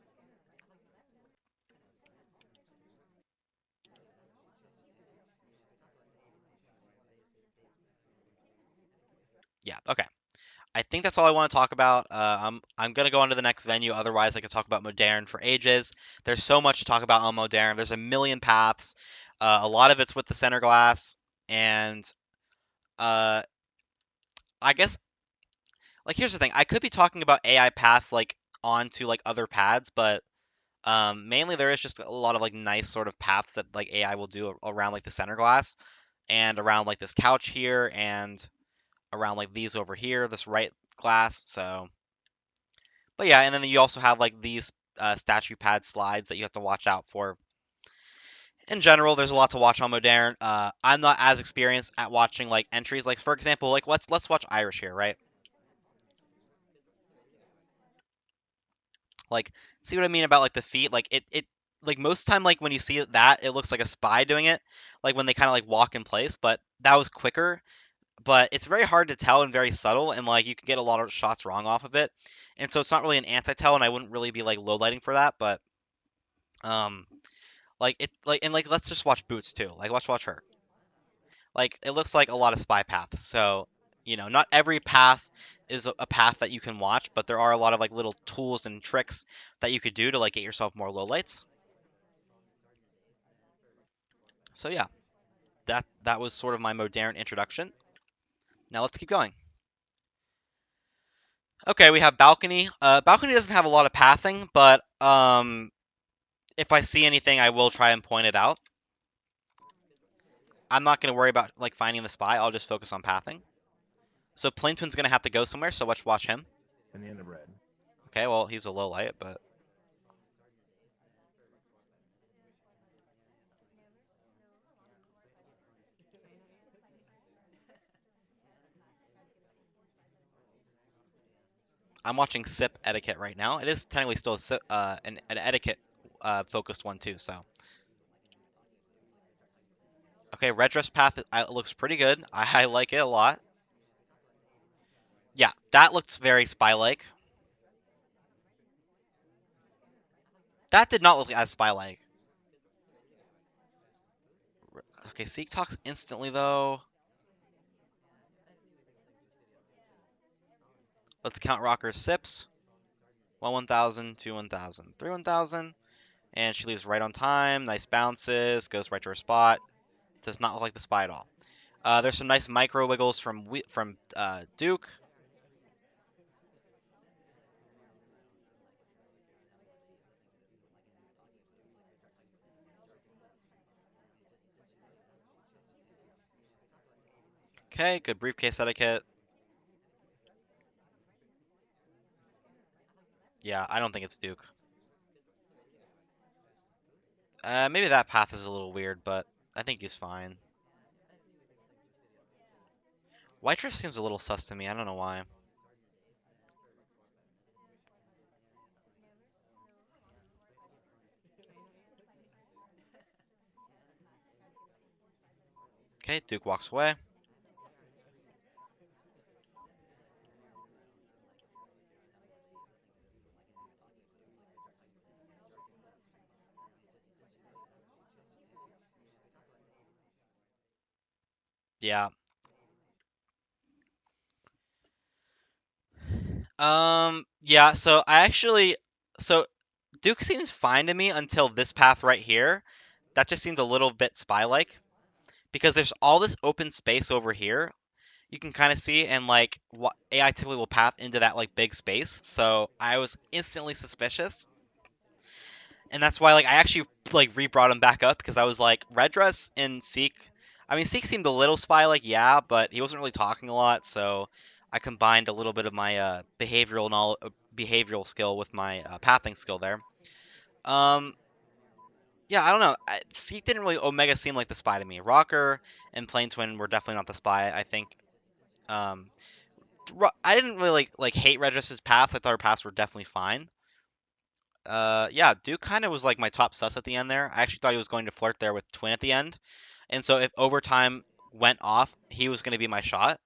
yeah, okay. I think that's all I want to talk about. I'm gonna go on to the next venue. Otherwise, I could talk about Moderne for ages. There's so much to talk about on Moderne. There's a million paths. A lot of it's with the center glass, and uh, I guess like here's the thing. I could be talking about AI paths like onto like other pads, but mainly there is just a lot of like nice sort of paths that like AI will do around like the center glass and around like this couch here and around like these over here, this right glass. So, but yeah, and then you also have like these statue pad slides that you have to watch out for. In general, there's a lot to watch on Moderne. I'm not as experienced at watching like entries. Like for example, like let's watch Irish here, right? Like, see what I mean about like the feet? Like it like most time like when you see that, it looks like a spy doing it. Like when they kind of like walk in place, but that was quicker. But it's very hard to tell and very subtle, and like you can get a lot of shots wrong off of it. And so it's not really an anti-tell, and I wouldn't really be like low lighting for that. But um, like it like and like let's just watch Boots too. Like watch her. Like it looks like a lot of spy paths. So not every path is a path that you can watch, but there are a lot of like little tools and tricks that you could do to like get yourself more lowlights. So yeah, that was sort of my Moderne introduction. Now let's keep going. Okay, we have balcony. Balcony doesn't have a lot of pathing, but if I see anything, I will try and point it out. I'm not gonna worry about like finding the spy. I'll just focus on pathing. So Bling Twin's gonna have to go somewhere, so let's watch him. In the end of red. Okay, well he's a low light, but I'm watching Sip Etiquette right now. It is technically still an etiquette focused one too. So okay, red dress path looks pretty good. I like it a lot. Yeah, that looks very spy-like. That did not look as spy-like. Okay, Seek talks instantly though. Let's count Rocker's sips. 1,000, 2, 1,000, 3, 1,000. And she leaves right on time. Nice bounces. Goes right to her spot. Does not look like the spy at all. There's some nice micro wiggles from Duke. Okay, good briefcase etiquette. Yeah, I don't think it's Duke. Maybe that path is a little weird, but I think he's fine. White Dress seems a little sus to me. I don't know why. Okay, Duke walks away. Yeah. Yeah, so Duke seems fine to me until this path right here. That just seems a little bit spy-like because there's all this open space over here. You can kind of see, and like what AI typically will path into that like big space. So I was instantly suspicious, and that's why like I actually like re-brought him back up because I was like Red Dress and Seek. I mean, Seek seemed a little spy-like, yeah, but he wasn't really talking a lot. So I combined a little bit of my behavioral skill with my pathing skill there. Um, yeah, I don't know. Seek didn't really Omega seem like the spy to me. Rocker and Plain Twin were definitely not the spy. I think. Um, I didn't really like hate Regis's path. I thought her paths were definitely fine. Yeah, Duke kind of was like my top sus at the end there. I actually thought he was going to flirt there with Twin at the end, and so if overtime went off, he was going to be my shot.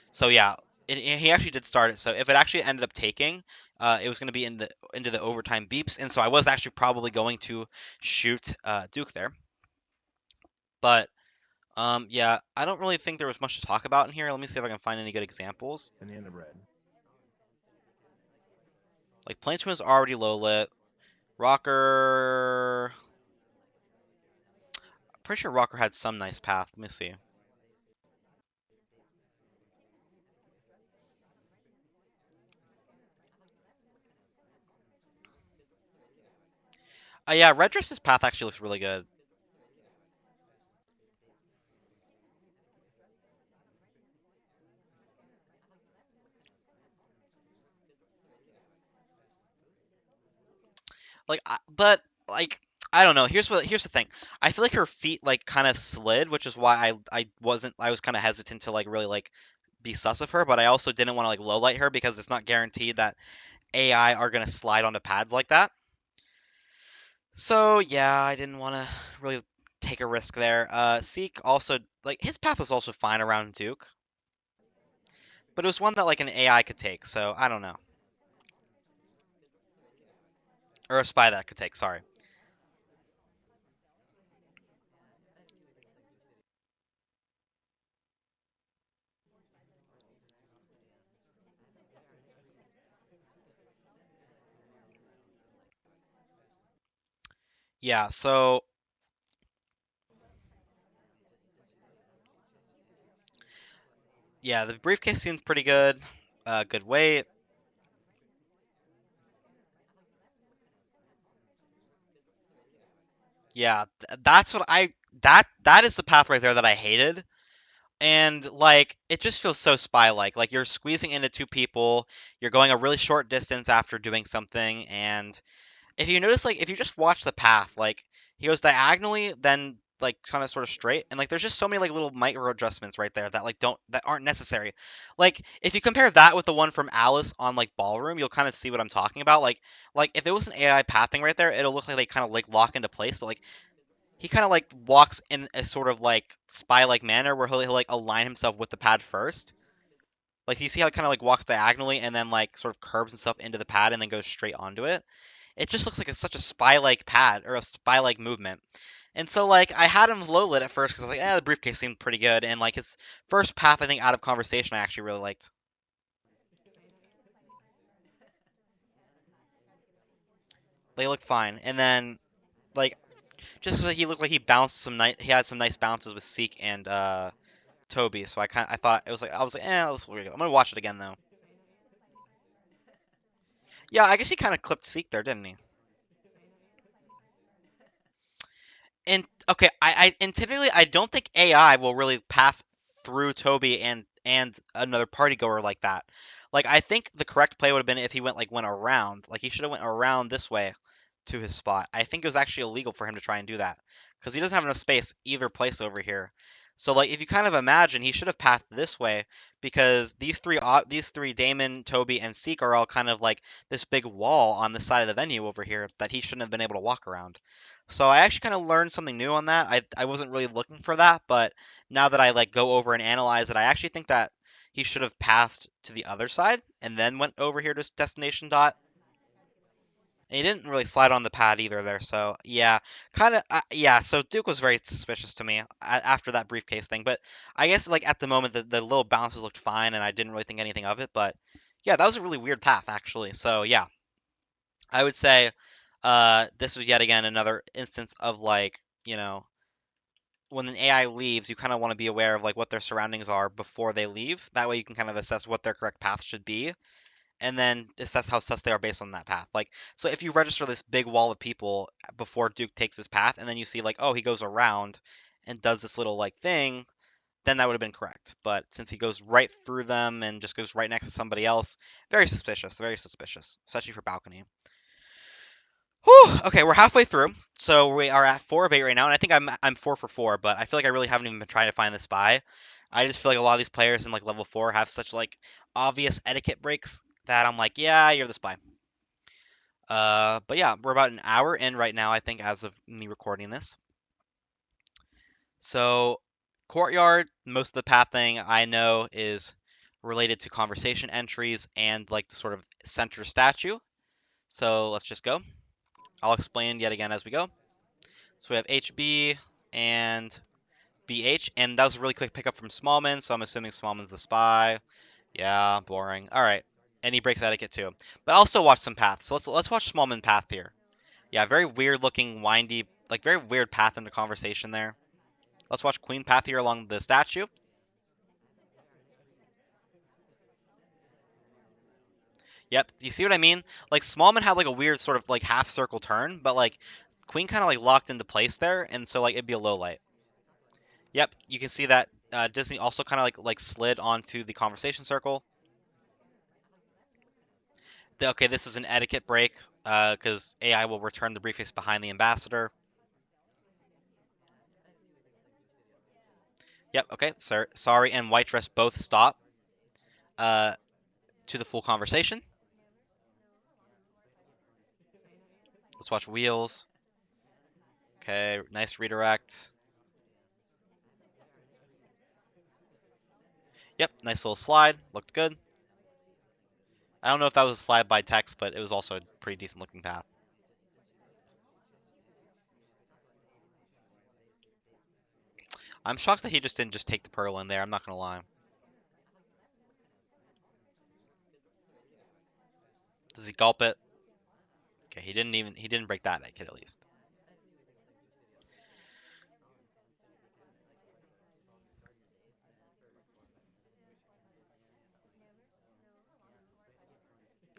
So yeah, he actually did start it. So if it actually ended up taking, it was going to be into the overtime beeps, and so I was actually probably going to shoot Duke there. But yeah, I don't really think there was much to talk about in here. Let me see if I can find any good examples. In the end of red. Like Plain Twin was already low lit. Rocker. Pretty sure Rocker had some nice path. Let me see. Yeah, Red Dress's path actually looks really good. But like, I don't know. Here's the thing. I feel like her feet like kind of slid, which is why I was kind of hesitant to like really like be sus of her. But I also didn't want to like low light her because it's not guaranteed that AI are gonna slide onto pads like that. So yeah, I didn't want to really take a risk there. Seek also like his path was also fine around Duke, but it was one that like an AI could take. So I don't know, or a spy that could take. Sorry. Yeah. So yeah, the briefcase seemed pretty good. Good weight. Yeah, that's what I that is the path right there that I hated. And like it just feels so spy like you're squeezing into two people, you're going a really short distance after doing something, and if you notice like if you just watch the path, like he goes diagonally, then like kind of sort of straight, and like there's just so many like little micro adjustments right there that like don't that aren't necessary. Like if you compare that with the one from Alice on like Ballroom, you'll kind of see what I'm talking about. Like if it was an AI pathing right there, it'll look like they kind of like lock into place, but like he kind of like walks in a sort of like spy like manner where he'll like align himself with the pad first. Like you see how he kind of like walks diagonally and then like sort of curves himself into the pad and then goes straight onto it. It just looks like it's such a spy like pad or a spy like movement. And so like I had him low lit at first because I was like, the briefcase seemed pretty good, and like his first path I think out of conversation I actually really liked. They looked fine, and then like just like he looked like he bounced some nice, he had some nice bounces with Seek and Toby, so I thought it was like I was like, let's weird. I'm gonna watch it again though. Yeah, I guess he kind of clipped Seek there, didn't he? And okay, and typically I don't think AI will really path through Toby and another party goer like that. Like I think the correct play would have been if he went around. Like he should have went around this way to his spot. I think it was actually illegal for him to try and do that because he doesn't have enough space either place over here. So like if you kind of imagine, he should have pathed this way because these three Damon, Toby, and Seek are all kind of like this big wall on the side of the venue over here that he shouldn't have been able to walk around. So I actually kind of learned something new on that. I wasn't really looking for that, but now that I like go over and analyze it, I actually think that he should have pathed to the other side and then went over here to destination dot. And he didn't really slide on the pad either there, so yeah, kind of yeah. So Duke was very suspicious to me after that briefcase thing, but I guess like at the moment the little bounces looked fine, and I didn't really think anything of it. But yeah, that was a really weird path actually. So yeah, I would say this was yet again another instance of like when an AI leaves, you kind of want to be aware of like what their surroundings are before they leave. That way you can kind of assess what their correct path should be and then assess how sus they are based on that path. Like, so if you register this big wall of people before Duke takes his path, and then you see like, oh, he goes around and does this little like thing, then that would have been correct. But since he goes right through them and just goes right next to somebody else, very suspicious, especially for balcony. Whew, okay, we're halfway through, so we are at 4 of 8 right now, and I think I'm 4 for 4, but I feel like I really haven't even been trying to find the spy. I just feel like a lot of these players in like level 4 have such like obvious etiquette breaks that I'm like, yeah, you're the spy. But yeah, we're about an hour in right now, I think, as of me recording this. So, Courtyard, most of the pathing I know is related to conversation entries and like the sort of center statue. So let's just go. I'll explain yet again as we go. So we have HB and BH, and that was a really quick pickup from Smallman, so I'm assuming Smallman's the spy. Yeah, boring. All right, and he breaks etiquette too. But I'll still watch some paths. So let's watch Smallman path here. Yeah, very weird looking, windy, like very weird path into conversation there. Let's watch Queen path here along the statue. Yep, do you see what I mean? Like Smallman had like a weird sort of like half circle turn, but like Queen kind of like locked into place there, and so like it'd be a low light. Yep, you can see that Disney also kind of like slid onto the conversation circle. Okay, this is an etiquette break because AI will return the briefcase behind the ambassador. Yep, okay, Sari and White Dress both stop uh, to the full conversation. Let's watch Wheels. Okay, nice redirect. Yep, nice little slide. Looked good. I don't know if that was a slide by text, but it was also a pretty decent looking path. I'm shocked that he just didn't just take the pearl in there. I'm not gonna lie. Does he gulp it? Okay, he didn't break that kid at least.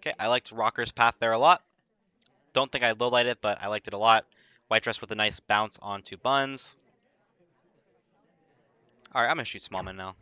Okay, I liked Rocker's path there a lot. Don't think I lowlight it, but I liked it a lot. White Dress with a nice bounce onto Buns. All right, I'm gonna shoot Smallman now.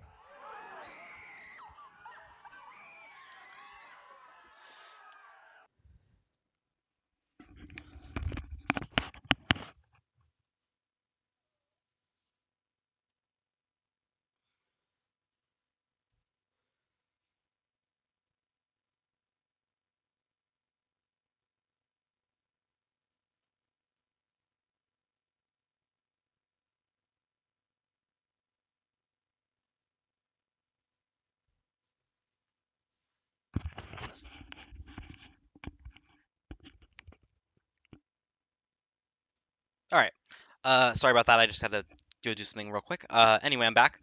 All right. Sorry about that. I just had to go do something real quick. Anyway, I'm back.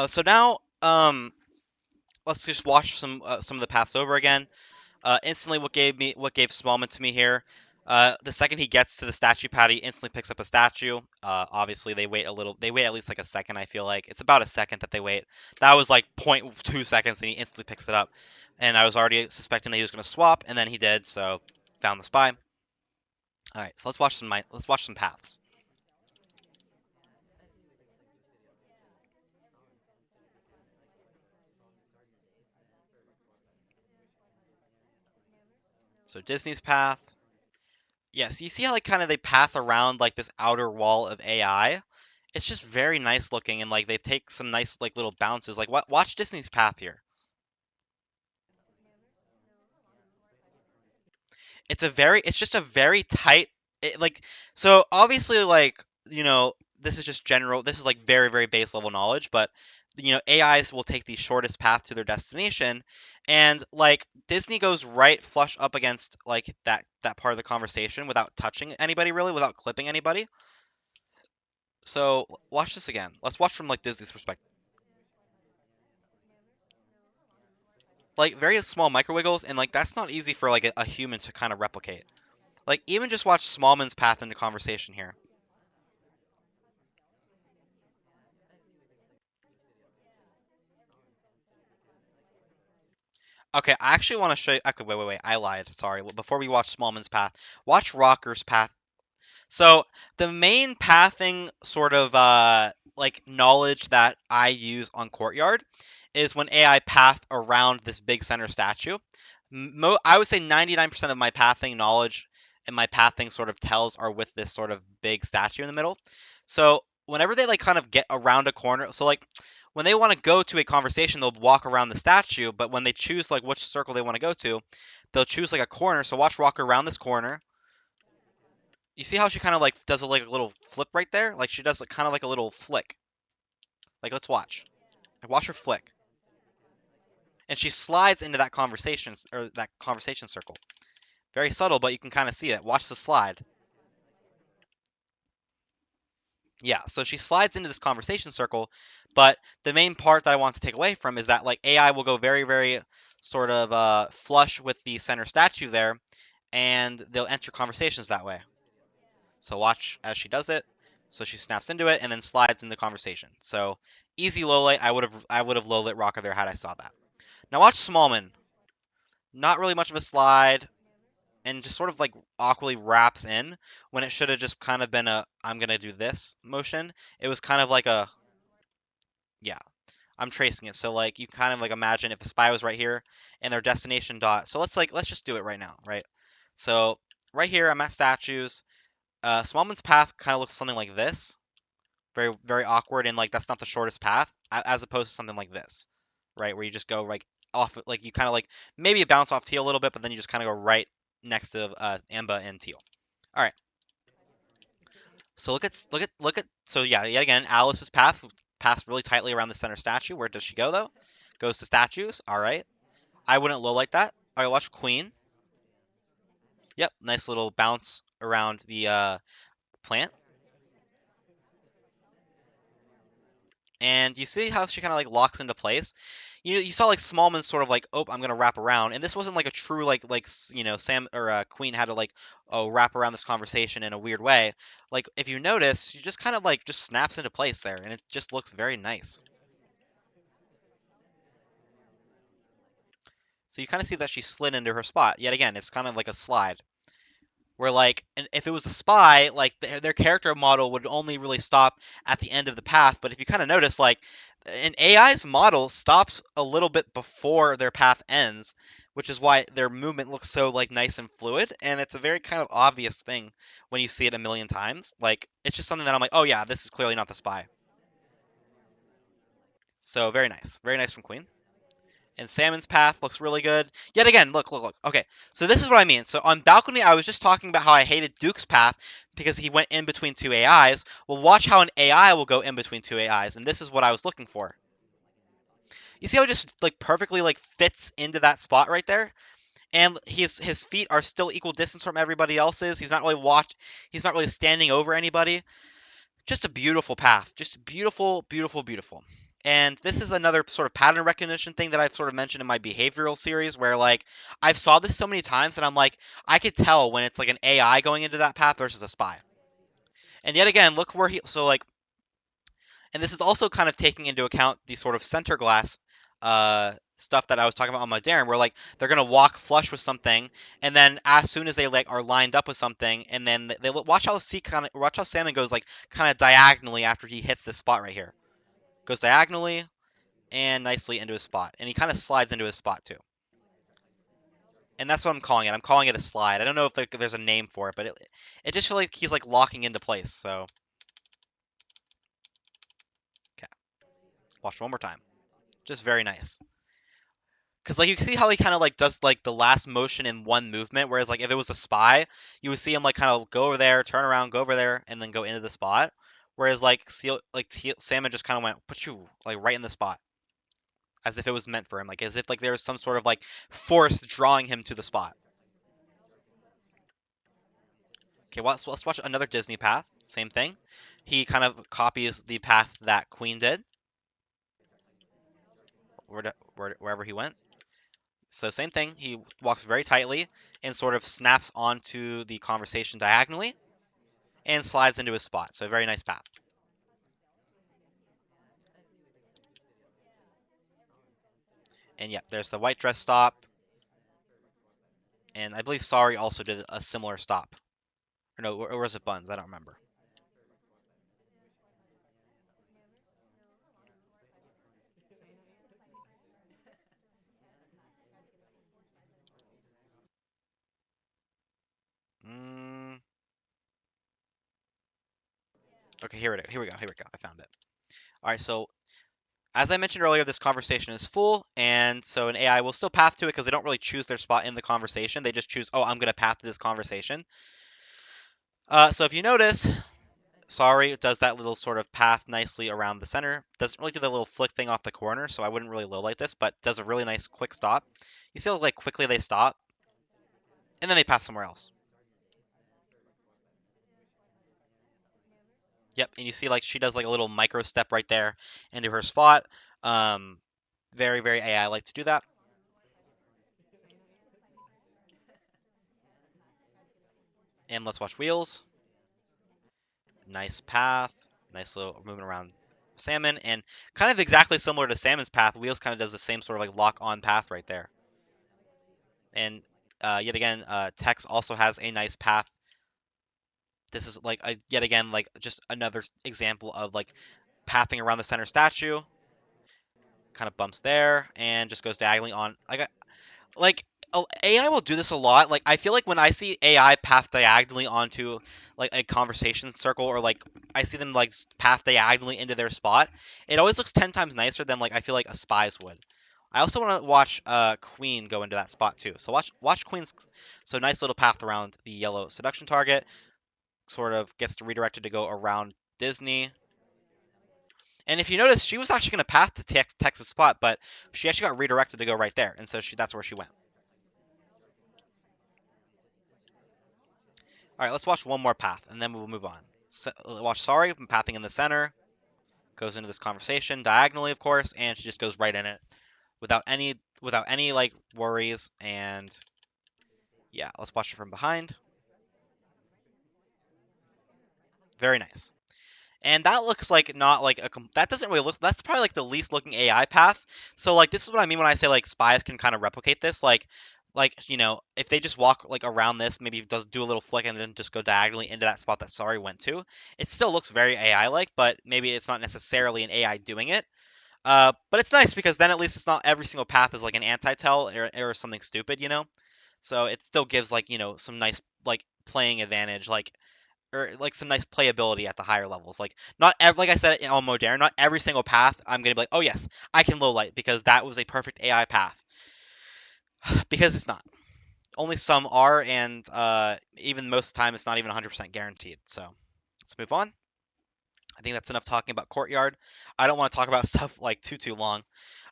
So now, let's just watch some of the paths over again. Instantly, what gave Smallman to me here. The second he gets to the statue pad, he instantly picks up a statue. Obviously, they wait a little. They wait at least like a second. I feel like it's about a second that they wait. That was like 0.2 seconds, and he instantly picks it up. And I was already suspecting that he was going to swap, and then he did. So found the spy. All right, so let's watch some paths. So Disney's path. Yes, you see how like kind of they path around like this outer wall of AI. It's just very nice looking, and like they take some nice like little bounces. Like watch Disney's path here. It's just a very tight like so obviously like this is just general, this is like very very base level knowledge, but AIs will take the shortest path to their destination, and like Disney goes right flush up against like that part of the conversation without touching anybody really, without clipping anybody. So watch this again. Let's watch from like Disney's perspective. Like very small micro wiggles, and like that's not easy for like a human to kind of replicate. Like even just watch Smallman's path into conversation here. Okay, I actually want to show you. Okay, wait. I lied. Sorry. Before we watch Smallman's path, watch Rocker's path. So the main pathing sort of like knowledge that I use on Courtyard is when AI path around this big center statue. I would say 99% of my pathing knowledge and my pathing sort of tells are with this sort of big statue in the middle. So whenever they like kind of get around a corner, so like when they want to go to a conversation, they'll walk around the statue, but when they choose like which circle they want to go to, they'll choose like a corner. So watch Rocker around this corner. You see how she kind of like does like a little flip right there? Like she does like kind of like a little flick. Like let's watch. Like watch her flick. And she slides into that conversation or that conversation circle. Very subtle, but you can kind of see it. Watch the slide. Yeah, so she slides into this conversation circle, but the main part that I want to take away from is that like AI will go very, very sort of flush with the center statue there, and they'll enter conversations that way. So watch as she does it. So she snaps into it and then slides in the conversation. So easy low light. I would have low lit Rocker there had I saw that. Now watch Smallman. Not really much of a slide, and just sort of like awkwardly wraps in when it should have just kind of been a I'm gonna do this motion. It was kind of like a yeah. I'm tracing it. So like you kind of like imagine if a spy was right here and their destination dot. So let's just do it right now, right? So right here I'm at statues. Smallman's path kind of looks something like this, very very awkward, and like that's not the shortest path, as opposed to something like this, right, where you just go like off, like you kind of like maybe you bounce off Teal a little bit, but then you just kind of go right next to Amba and Teal. All right, so look at so yeah, yet again Alice's path passed really tightly around the center statue. Where does she go though? Goes to statues. All right, I wouldn't low like that. All right, watch Queen. Yep, nice little bounce around the plant. And you see how she kind of like locks into place. You saw like Smallman sort of like, oh, I'm gonna wrap around, and this wasn't like a true like Sam or Queen had to like wrap around this conversation in a weird way. Like if you notice, she just kind of like just snaps into place there, and it just looks very nice. So you kind of see that she slid into her spot. Yet again, it's kind of like a slide. Where like, and if it was a spy, like their character model would only really stop at the end of the path. But if you kind of notice, like an AI's model stops a little bit before their path ends, which is why their movement looks so like nice and fluid. And it's a very kind of obvious thing when you see it a million times. Like it's just something that I'm like, oh yeah, this is clearly not the spy. So very nice from Queen. And Salmon's path looks really good. Yet again, look. Okay, so this is what I mean. So on balcony, I was just talking about how I hated Duke's path because he went in between two AIs. Well, watch how an AI will go in between two AIs, and this is what I was looking for. You see how it just like perfectly like fits into that spot right there, and his feet are still equal distance from everybody else's. He's not really watched. He's not really standing over anybody. Just a beautiful path. Just beautiful, beautiful, beautiful. And this is another sort of pattern recognition thing that I've sort of mentioned in my behavioral series where like I've saw this so many times and I'm like I could tell when it's like an AI going into that path versus a spy. And yet again, look where he so like and this is also kind of taking into account the sort of center glass stuff that I was talking about on Moderne, where like they're gonna walk flush with something, and then as soon as they like are lined up with something, and then they watch how watch how Salmon goes like kind of diagonally after he hits this spot right here, goes diagonally and nicely into his spot, and he kind of slides into his spot too. And that's what I'm calling it. I'm calling it a slide. I don't know if like, there's a name for it, but it just feels like he's like locking into place. So, okay, watch one more time. Just very nice. Because like you can see how he kind of like does like the last motion in one movement, whereas like if it was a spy, you would see him like kind of go over there, turn around, go over there, and then go into the spot. Whereas like Salmon just kind of went put you like right in the spot, as if it was meant for him, like as if like there was some sort of like force drawing him to the spot. Okay, let's watch another Disney path. Same thing. He kind of copies the path that Queen did, wherever he went. So same thing. He walks very tightly and sort of snaps onto the conversation diagonally and slides into his spot. So very nice path. And yeah, there's the white dress stop. And I believe Sari also did a similar stop. Or no, or was it Buns? I don't remember. Mm, okay, here we go. Here we go. Here we go. I found it. All right, so as I mentioned earlier, this conversation is full, and so an AI will still path to it because they don't really choose their spot in the conversation. They just choose, oh, I'm going to path to this conversation. So if you notice, Sorry does that little sort of path nicely around the center. Doesn't really do the little flick thing off the corner, so I wouldn't really low light this, but does a really nice quick stop. You see how like quickly they stop, and then they path somewhere else. Yep, and you see like she does like a little micro step right there into her spot. Um, very, very AI like to do that. And let's watch wheels. Nice path, nice little movement around Salmon, and kind of exactly similar to Salmon's path. Wheels kind of does the same sort of like lock on path right there. And yet again, Tex also has a nice path. This is like yet again like just another example of like pathing around the center statue. Kind of bumps there and just goes diagonally on. Like AI will do this a lot. Like I feel like when I see AI path diagonally onto like a conversation circle or like I see them like path diagonally into their spot, it always looks 10 times nicer than like I feel like a spy's would. I also want to watch Queen go into that spot too. So watch Queen's so nice little path around the yellow seduction target. Sort of gets redirected to go around Disney. And if you notice, she was actually going to path to Texas spot, but she actually got redirected to go right there, and so that's where she went. All right, let's watch one more path, and then we'll move on. Watch Sorry, pathing in the center, goes into this conversation diagonally, of course, and she just goes right in it without any like worries. And yeah, let's watch it from behind. Very nice. And that looks like not like that doesn't really look, that's probably like the least looking AI path. So like this is what I mean when I say like spies can kind of replicate this. Like if they just walk like around this, maybe does do a little flick and then just go diagonally into that spot that Sari went to. It still looks very AI like, but maybe it's not necessarily an AI doing it. But it's nice because then at least it's not every single path is like an anti-tell or something stupid. So it still gives like some nice like playing advantage, like or like some nice playability at the higher levels. Like not like I said on Moderne, not every single path I'm gonna be like, oh yes, I can low light because that was a perfect AI path. Because it's not. Only some are, and even most of the time it's not even 100% guaranteed. So let's move on. I think that's enough talking about Courtyard. I don't want to talk about stuff like too long.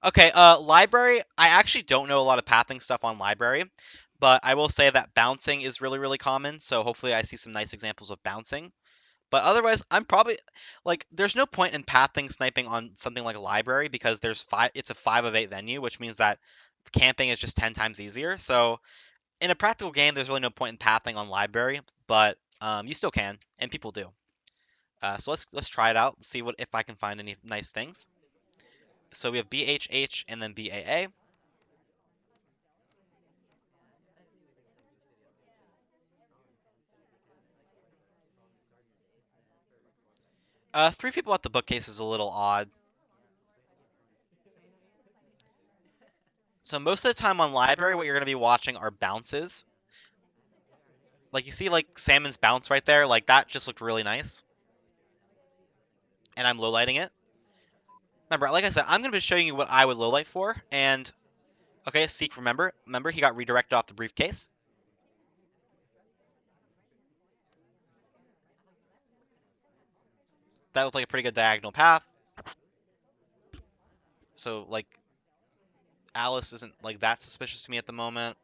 Okay, library. I actually don't know a lot of pathing stuff on library, but I will say that bouncing is really really common. So hopefully I see some nice examples of bouncing. But otherwise, I'm probably like there's no point in pathing sniping on something like a library because there's five. It's a 5 of 8 venue, which means that camping is just 10 times easier. So in a practical game, there's really no point in pathing on library, but you still can, and people do. So let's try it out. See what if I can find any nice things. So we have BHH and then BAA. Three people at the bookcase is a little odd. So most of the time on library, what you're going to be watching are bounces. Like you see like Salmon's bounce right there, like that just looked really nice. And I'm lowlighting it. Remember, like I said, I'm going to be showing you what I would lowlight for. And, okay, Seek, remember, he got redirected off the briefcase. That looked like a pretty good diagonal path. So, like, Alice isn't, like, that suspicious to me at the moment.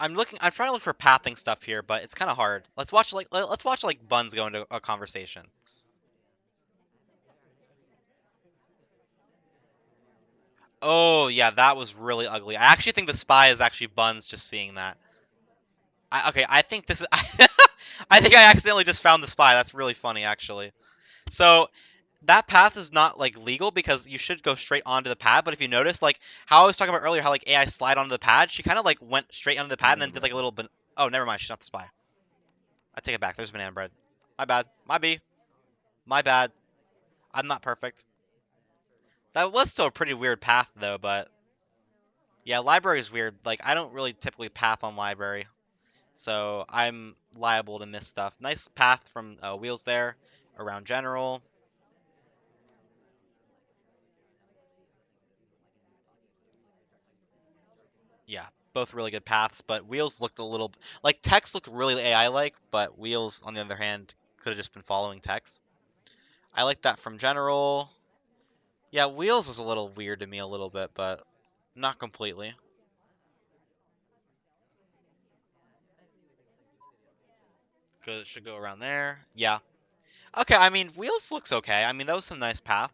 I'm trying to look for pathing stuff here, but it's kind of hard. Let's watch, like, Buns go into a conversation. Oh, yeah, that was really ugly. I actually think the spy is actually Buns just seeing that. Okay, I think this is. I think I accidentally just found the spy. That's really funny, actually. So that path is not like legal because you should go straight onto the pad. But if you notice, like how I was talking about earlier, how like AI slide onto the pad, she kind of like went straight onto the pad and then did like a little bit. Oh, never mind. She's not the spy. I take it back. There's banana bread. My bad. My B. My bad. I'm not perfect. That was still a pretty weird path though. But yeah, library is weird. Like I don't really typically path on library. So I'm liable to miss stuff. Nice path from Wheels there around General. Yeah, both really good paths, but Wheels looked a little like Text looked really AI-like, but Wheels, on the other hand, could have just been following Text. I like that from General. Yeah, Wheels was a little weird to me a little bit, but not completely. Good, should go around there. Yeah. Okay, I mean, Wheels looks okay. I mean, that was some nice path.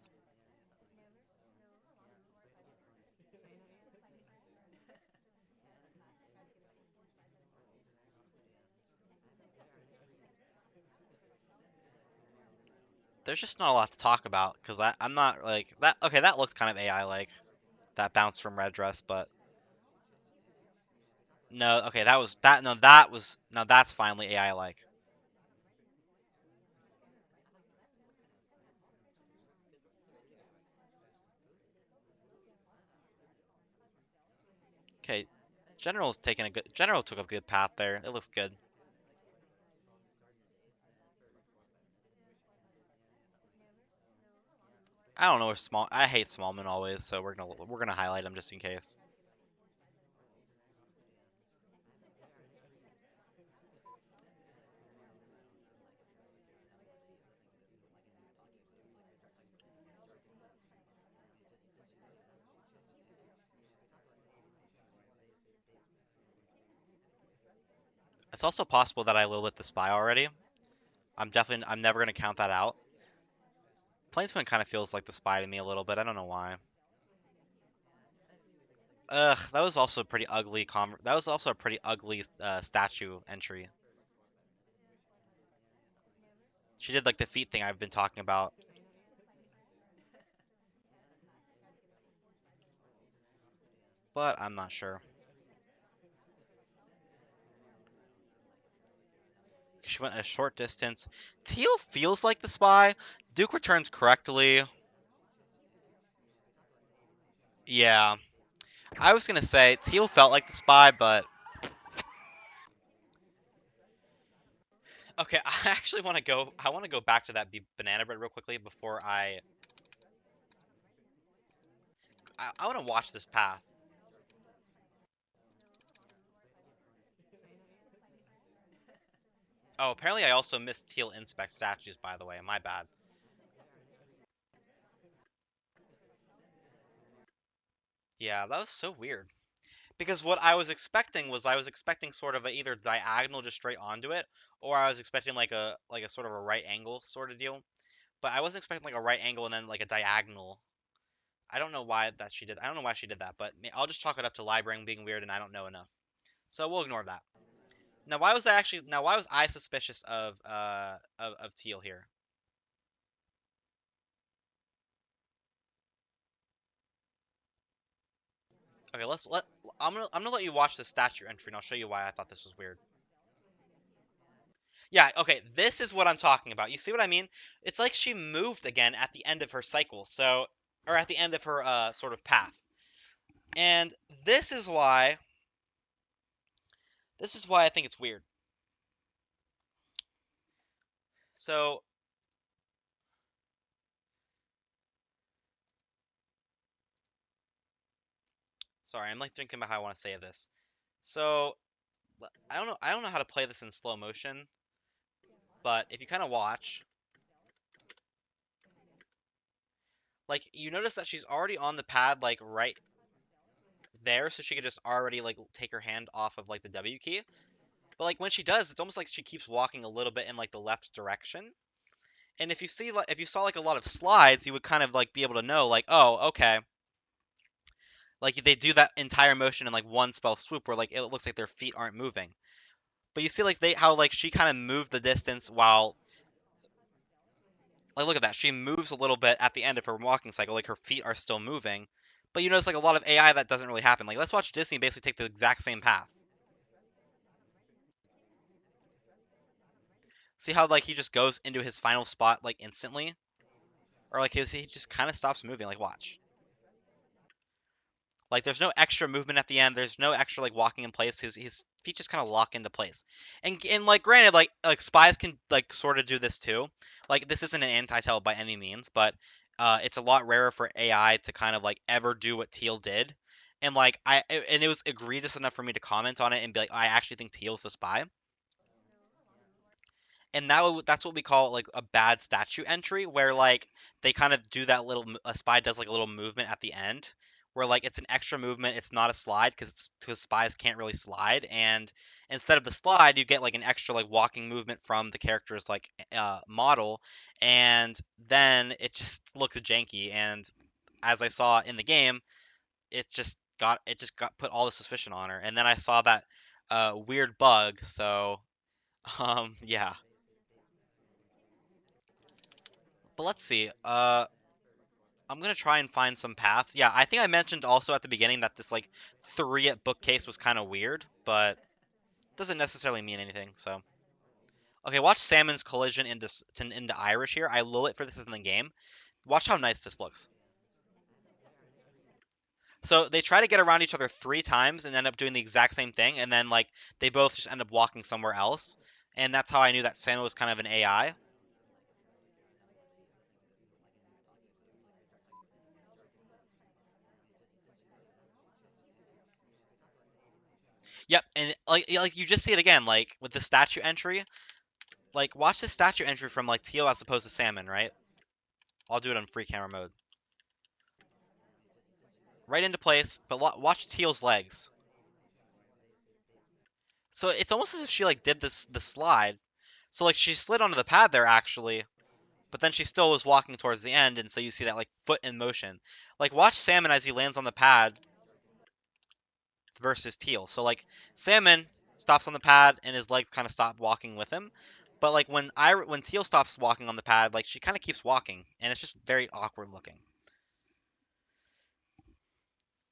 There's just not a lot to talk about because I'm not like that. Okay, that looked kind of AI-like. That bounce from Red Dress, but no. Okay, that was that. No, that was no. That's finally AI-like. Okay, General took a good path there. It looks good. I don't know if small. I hate Smallman always, so we're gonna highlight him just in case. It's also possible that I Lilith the spy already. I'm never gonna count that out. Plainsman kind of feels like the spy to me a little bit. I don't know why. Ugh, that was also pretty ugly. That was also a pretty ugly statue entry. She did like the feet thing I've been talking about, but I'm not sure. She went a short distance. Teal feels like the spy. Duke returns correctly. Yeah, I was gonna say Teal felt like the spy, but okay. I actually want to go. I want to go back to that banana bread real quickly before I want to watch this path. Oh, apparently I also missed Teal inspect statues. By the way, my bad. Yeah, that was so weird. Because what I was expecting was I was expecting sort of a either diagonal just straight onto it, or I was expecting like a sort of a right angle sort of deal. But I wasn't expecting like a right angle and then like a diagonal. I don't know why that she did. I don't know why she did that, but I'll just chalk it up to library being weird and I don't know enough. So we'll ignore that. Now why was I suspicious of Teal here? Okay, I'm gonna let you watch the statue entry and I'll show you why I thought this was weird. Yeah, okay, this is what I'm talking about. You see what I mean? It's like she moved again at the end of her cycle, so or at the end of her sort of path. And this is why I think it's weird. So, sorry, I'm like thinking about how I want to say this. So, I don't know how to play this in slow motion, but if you kind of watch, like you notice that she's already on the pad like right there, so she could just already like take her hand off of like the W key. But like when she does, it's almost like she keeps walking a little bit in like the left direction. And if you see like if you saw like a lot of slides, you would kind of like be able to know like, oh, okay, like they do that entire motion in like one spell swoop where like it looks like their feet aren't moving. But you see like they how like she kind of moved the distance while like look at that. She moves a little bit at the end of her walking cycle, like her feet are still moving. But you notice like a lot of AI that doesn't really happen. Like let's watch Disney basically take the exact same path. See how like he just goes into his final spot like instantly? Or like he just kind of stops moving, like watch. Like there's no extra movement at the end. There's no extra like walking in place. His feet just kind of lock into place. And like granted, like spies can like sort of do this too. Like this isn't an anti-tell by any means, but it's a lot rarer for AI to kind of like ever do what Teal did. And like and it was egregious enough for me to comment on it and be like, I actually think Teal's the spy. And now that's what we call like a bad statue entry, where like they kind of do that little a spy does like a little movement at the end, where like it's an extra movement, it's not a slide because spies can't really slide, and instead of the slide, you get like an extra like walking movement from the character's like model, and then it just looks janky. And as I saw in the game, it just got put all the suspicion on her, and then I saw that weird bug, so yeah. But let's see. I'm gonna try and find some paths. Yeah, I think I mentioned also at the beginning that this like three at bookcase was kind of weird, but doesn't necessarily mean anything. So, okay, watch Salmon's collision into Irish here. I lull it for this in the game. Watch how nice this looks. So they try to get around each other three times and end up doing the exact same thing, and then like they both just end up walking somewhere else. And that's how I knew that Salmon was kind of an AI. Yep, and like you just see it again, like with the statue entry. Like, watch the statue entry from, like, Teal as opposed to Salmon, right? I'll do it on free camera mode. Right into place, but watch Teal's legs. So it's almost as if she, like, did the slide. So, like, she slid onto the pad there, actually, but then she still was walking towards the end, and so you see that, like, foot in motion. Like, watch Salmon as he lands on the pad versus Teal. So, like, Salmon stops on the pad, and his legs kind of stop walking with him. But, like, when Teal stops walking on the pad, like, she kind of keeps walking, and it's just very awkward looking.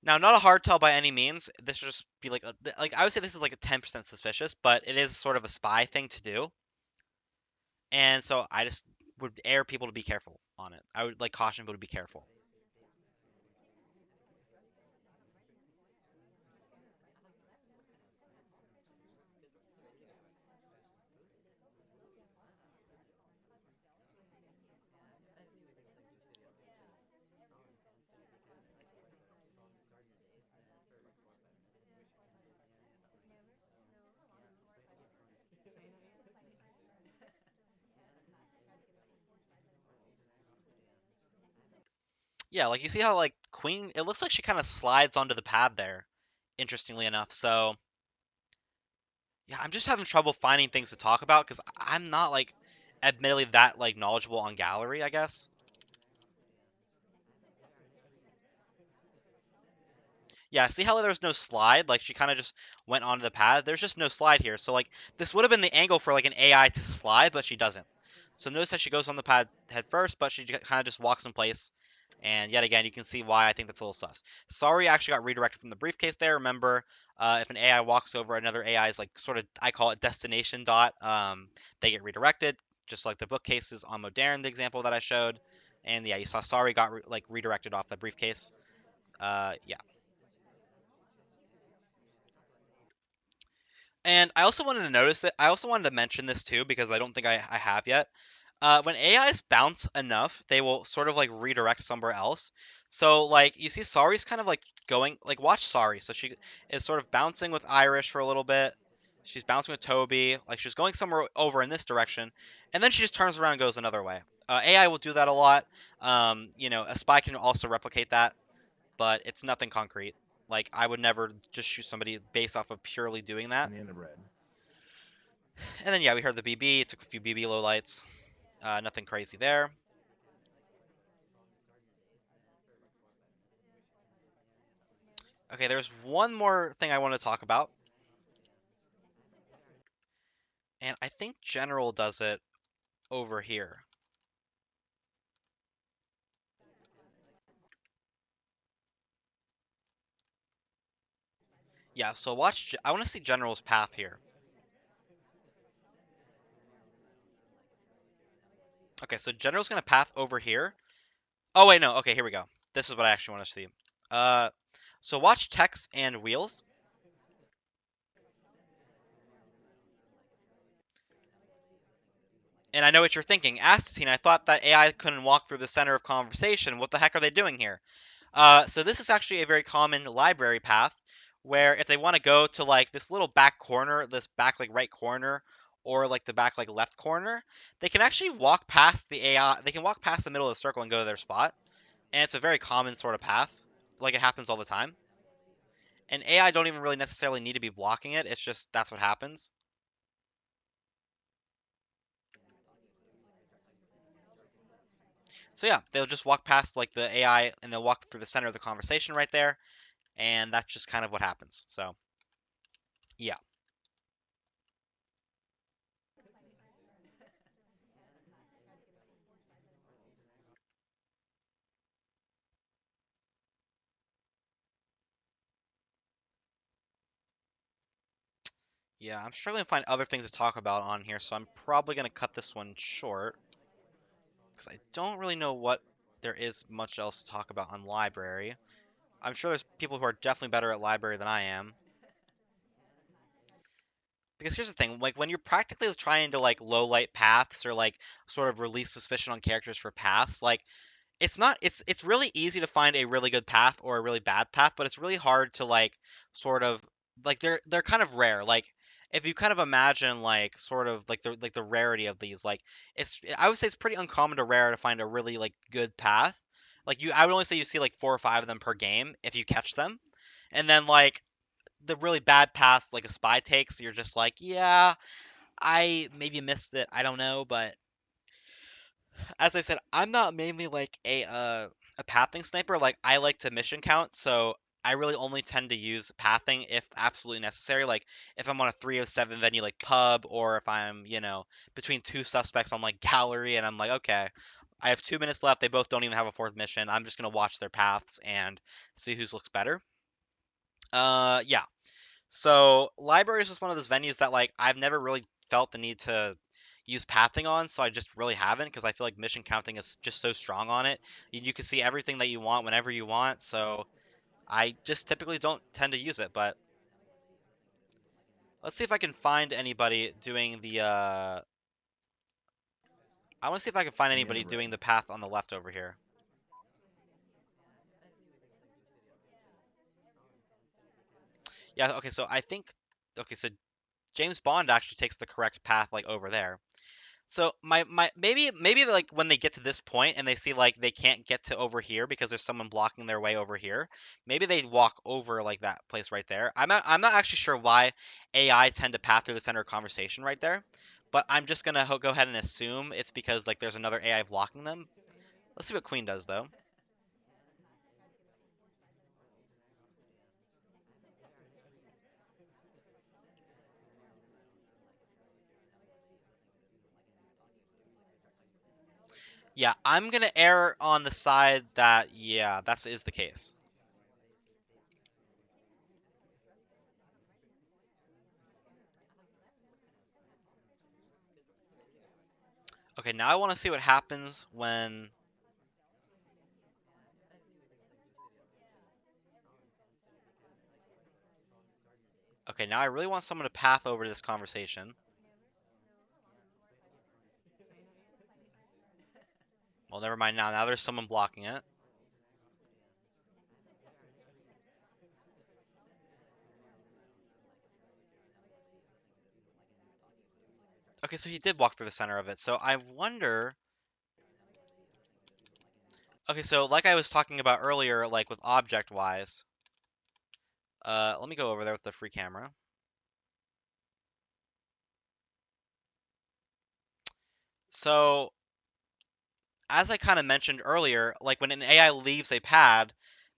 Now, not a hard tell by any means. This would just be like I would say this is like a 10% suspicious, but it is sort of a spy thing to do. And so I just would air people to be careful on it. I would like caution people to be careful. Yeah, like you see how like Queen, it looks like she kind of slides onto the pad there, interestingly enough. So yeah, I'm just having trouble finding things to talk about because I'm not like admittedly that like knowledgeable on gallery, I guess. Yeah, see how there's no slide? Like she kind of just went onto the pad. There's just no slide here. So like this would have been the angle for like an AI to slide, but she doesn't. So notice that she goes on the pad head first, but she kind of just walks in place, And yet again, you can see why I think that's a little sus. Sari actually got redirected from the briefcase there. Remember, if an AI walks over another AI's like sort of, I call it destination dot, they get redirected, just like the bookcases on Moderne, the example that I showed. And yeah, you saw Sari got like redirected off the briefcase. Yeah. And I also wanted to notice that I also wanted to mention this too because I don't think I have yet. When AIs bounce enough, they will sort of like redirect somewhere else. So like you see Sari's kind of like going like watch Sari. So she is sort of bouncing with Irish for a little bit. She's bouncing with Toby, like she's going somewhere over in this direction, and then she just turns around and goes another way. AI will do that a lot. A spy can also replicate that, but it's nothing concrete. Like I would never just shoot somebody based off of purely doing that. And the end of red. And then yeah, we heard the BB. It took a few BB lowlights. Nothing crazy there. Okay, there's one more thing I want to talk about, and I think General does it over here. Yeah, so watch. I want to see General's path here. Okay, so General's gonna path over here. Oh wait, no. Okay, here we go. This is what I actually want to see. Uh, so watch text and wheels. And I know what you're thinking. Astatine, I thought that AI couldn't walk through the center of conversation. What the heck are they doing here? So this is actually a very common library path where if they want to go to like this little back corner, this back like right corner, or like the back like left corner, they can actually walk past the AI. They can walk past the middle of the circle and go to their spot. And it's a very common sort of path. Like it happens all the time. And AI don't even really necessarily need to be blocking it. It's just that's what happens. So yeah, they'll just walk past like the AI and they'll walk through the center of the conversation right there, and that's just kind of what happens. So yeah. Yeah, I'm struggling to find other things to talk about on here, so I'm probably going to cut this one short because I don't really know what there is much else to talk about on library. I'm sure there's people who are definitely better at library than I am. Because here's the thing, like when you're practically trying to like low light paths or like sort of release suspicion on characters for paths, like it's really easy to find a really good path or a really bad path, but it's really hard to like sort of like they're kind of rare. Like if you kind of imagine like sort of like the rarity of these, like I would say it's pretty uncommon to rare to find a really like good path. Like I would only say you see like 4 or 5 of them per game if you catch them. And then like the really bad paths like a spy takes, you're just like, yeah, I maybe missed it. I don't know, but as I said, I'm not mainly like a pathing sniper. Like I like to mission count, so I really only tend to use pathing if absolutely necessary. Like if I'm on a 307 venue like pub, or if I'm between two suspects on like gallery, and I'm like, okay, I have 2 minutes left. They both don't even have a fourth mission. I'm just gonna watch their paths and see whose looks better. Yeah. So library is just one of those venues that like I've never really felt the need to use pathing on, so I just really haven't because I feel like mission counting is just so strong on it. You can see everything that you want whenever you want, so I just typically don't tend to use it. But let's see if I can find anybody doing the. I want to see if I can find And the end anybody of red. doing the path on the left over here. Yeah. Okay. So I think. Okay. So James Bond actually takes the correct path like over there. So my maybe like when they get to this point and they see like they can't get to over here because there's someone blocking their way over here, maybe they walk over like that place right there. I'm not actually sure why AI tend to path through the center of conversation right there, but I'm just gonna go ahead and assume it's because like there's another AI blocking them. Let's see what Queen does though. Yeah, I'm gonna err on the side that, yeah, that is the case. Okay, now I want to see what happens when... Okay, now I really want someone to path over this conversation. Well, never mind now. Now there's someone blocking it. Okay, so he did walk through the center of it. So I wonder... Okay, so like I was talking about earlier, like with object-wise, let me go over there with the free camera. So as I kind of mentioned earlier, like when an AI leaves a pad,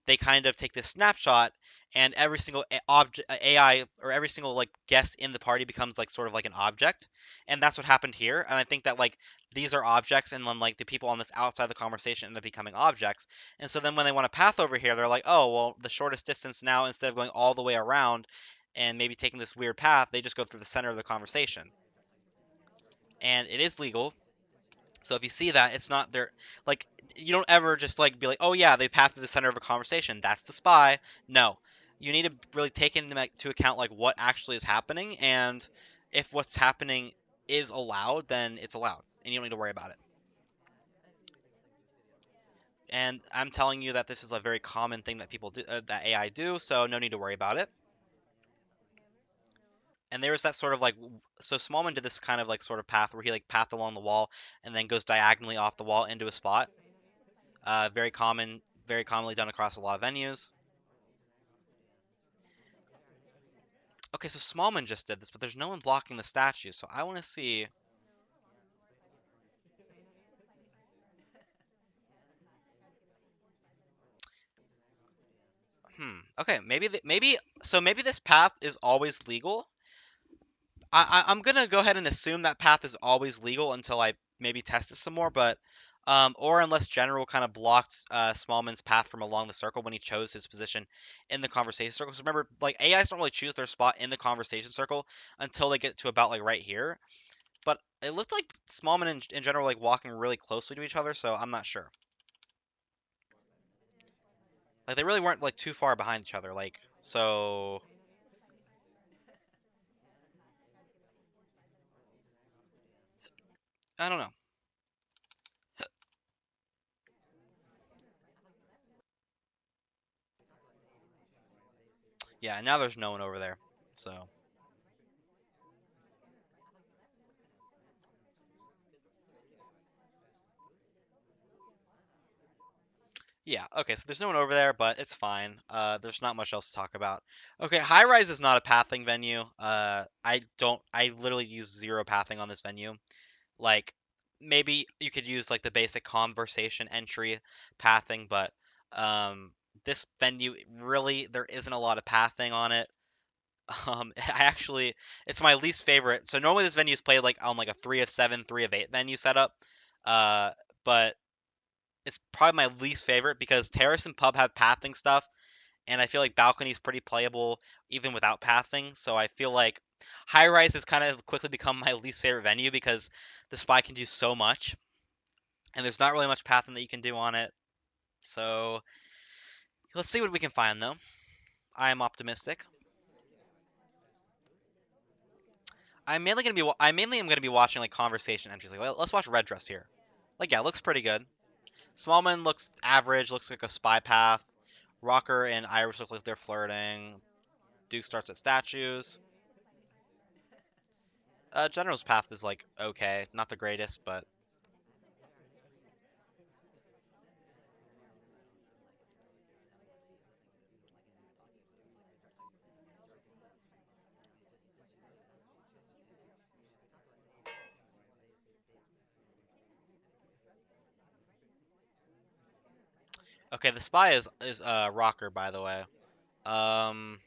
they kind of take this snapshot, and every single object, AI, or every single like guest in the party becomes like sort of like an object, and that's what happened here. And I think that like these are objects, and then like the people on this outside the conversation end up becoming objects. And so then when they want to path over here, they're like, oh well, the shortest distance now, instead of going all the way around and maybe taking this weird path, they just go through the center of the conversation, and it is legal. So if you see that, it's not there. Like you don't ever just like be like, oh yeah, they passed through the center of a conversation. That's the spy. No, you need to really take into account like what actually is happening, and if what's happening is allowed, then it's allowed, and you don't need to worry about it. And I'm telling you that this is a very common thing that people do, that AI do, so no need to worry about it. And there was that sort of like, so Smallman did this kind of like sort of path where he like pathed along the wall and then goes diagonally off the wall into a spot. Very common, very commonly done across a lot of venues. Okay, so Smallman just did this, but there's no one blocking the statue, so I want to see. Okay, maybe this path is always legal. I'm gonna go ahead and assume that path is always legal until I maybe test it some more, but or unless General kind of blocked Smallman's path from along the circle when he chose his position in the conversation circle. So remember, like AIs don't really choose their spot in the conversation circle until they get to about like right here. But it looked like Smallman in general like walking really closely to each other, so I'm not sure. Like they really weren't like too far behind each other, like so. I don't know. Yeah, now there's no one over there, so. Yeah, okay, so there's no one over there, but it's fine. There's not much else to talk about. Okay, High Rise is not a pathing venue. I literally use zero pathing on this venue. Like, maybe you could use like the basic conversation entry pathing, but um, this venue really there isn't a lot of pathing on it. I actually, it's my least favorite. So normally this venue is played like on like a 3 of 7, 3 of 8 venue setup. Uh, but it's probably my least favorite because terrace and pub have pathing stuff, and I feel like balcony's pretty playable even without pathing. So I feel like high rise has kind of quickly become my least favorite venue because the spy can do so much, and there's not really much pathing that you can do on it. So let's see what we can find though. I am optimistic. I mainly am gonna be watching like conversation entries. Like let's watch red dress here. Like yeah, looks pretty good. Smallman looks average. Looks like a spy path. Rocker and Irish look like they're flirting. Duke starts at statues. General's path is like okay, not the greatest, but okay. The spy is Rocker, by the way. Um,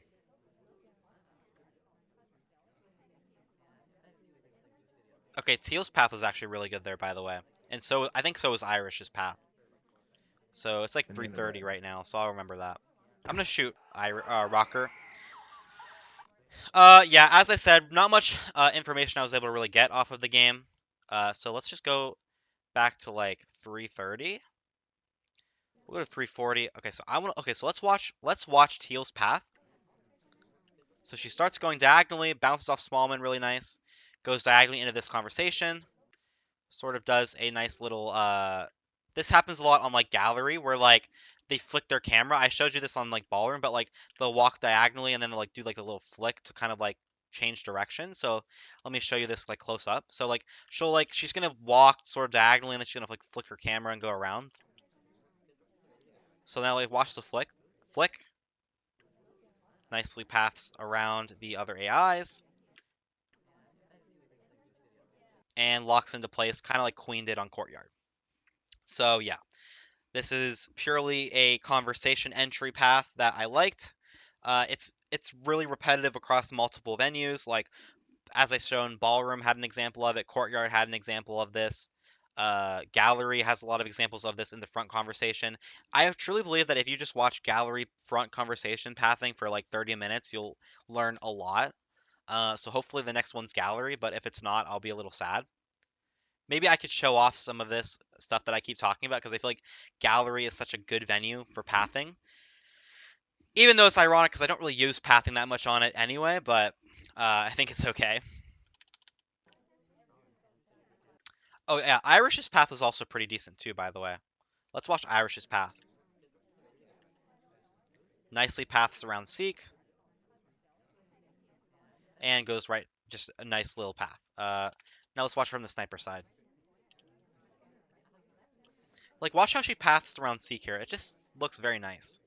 okay, Teal's path is actually really good there, by the way. And so I think so is Irish's path. So it's like And then the 3:30 red. right now, so I'll remember that. I'm gonna shoot Rocker. Yeah, as I said, not much information I was able to really get off of the game. So let's just go back to like 3:30. We'll go to 3:40. Okay, so I want. Okay, so let's watch Teal's path. So she starts going diagonally, bounces off Smallman, really nice. Goes diagonally into this conversation. Sort of does a nice little. This happens a lot on like gallery where like they flick their camera. I showed you this on like Ballroom, but like they'll walk diagonally and then they'll like do like a little flick to kind of like change direction. So let me show you this like close up. So like she's gonna walk sort of diagonally and then she's gonna like flick her camera and go around. So now like watch the flick, nicely paths around the other AIs and locks into place, kind of like Queen did on Courtyard. So yeah, this is purely a conversation entry path that I liked. It's really repetitive across multiple venues. Like as I shown, Ballroom had an example of it. Courtyard had an example of this. Gallery has a lot of examples of this in the front conversation. I truly believe that if you just watch gallery front conversation pathing for like 30 minutes, you'll learn a lot. So hopefully the next one's gallery, but if it's not, I'll be a little sad. Maybe I could show off some of this stuff that I keep talking about because I feel like gallery is such a good venue for pathing. Even though it's ironic because I don't really use pathing that much on it anyway, but I think it's okay. Oh yeah, Irish's path is also pretty decent too, by the way. Let's watch Irish's path. Nicely paths around Seek and goes right, just a nice little path. Now let's watch from the sniper side. Like watch how she paths around Seek here. It just looks very nice.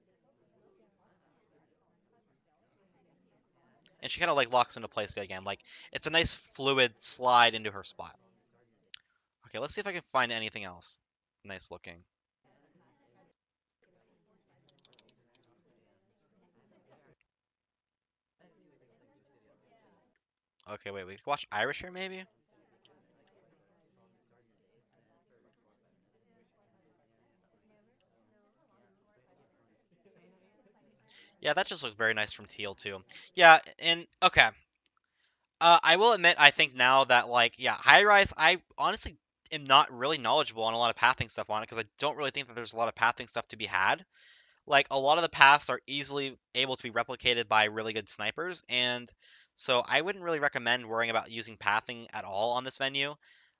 And she kind of like locks into place again. Like it's a nice fluid slide into her spot. Okay, let's see if I can find anything else nice looking. Okay, wait, we can watch Irish here maybe? Yeah, that just looks very nice from Teal too. Yeah, and okay. I will admit, I think now that like, yeah, high rise, I honestly am not really knowledgeable on a lot of pathing stuff on it because I don't really think that there's a lot of pathing stuff to be had. Like a lot of the paths are easily able to be replicated by really good snipers, and so I wouldn't really recommend worrying about using pathing at all on this venue.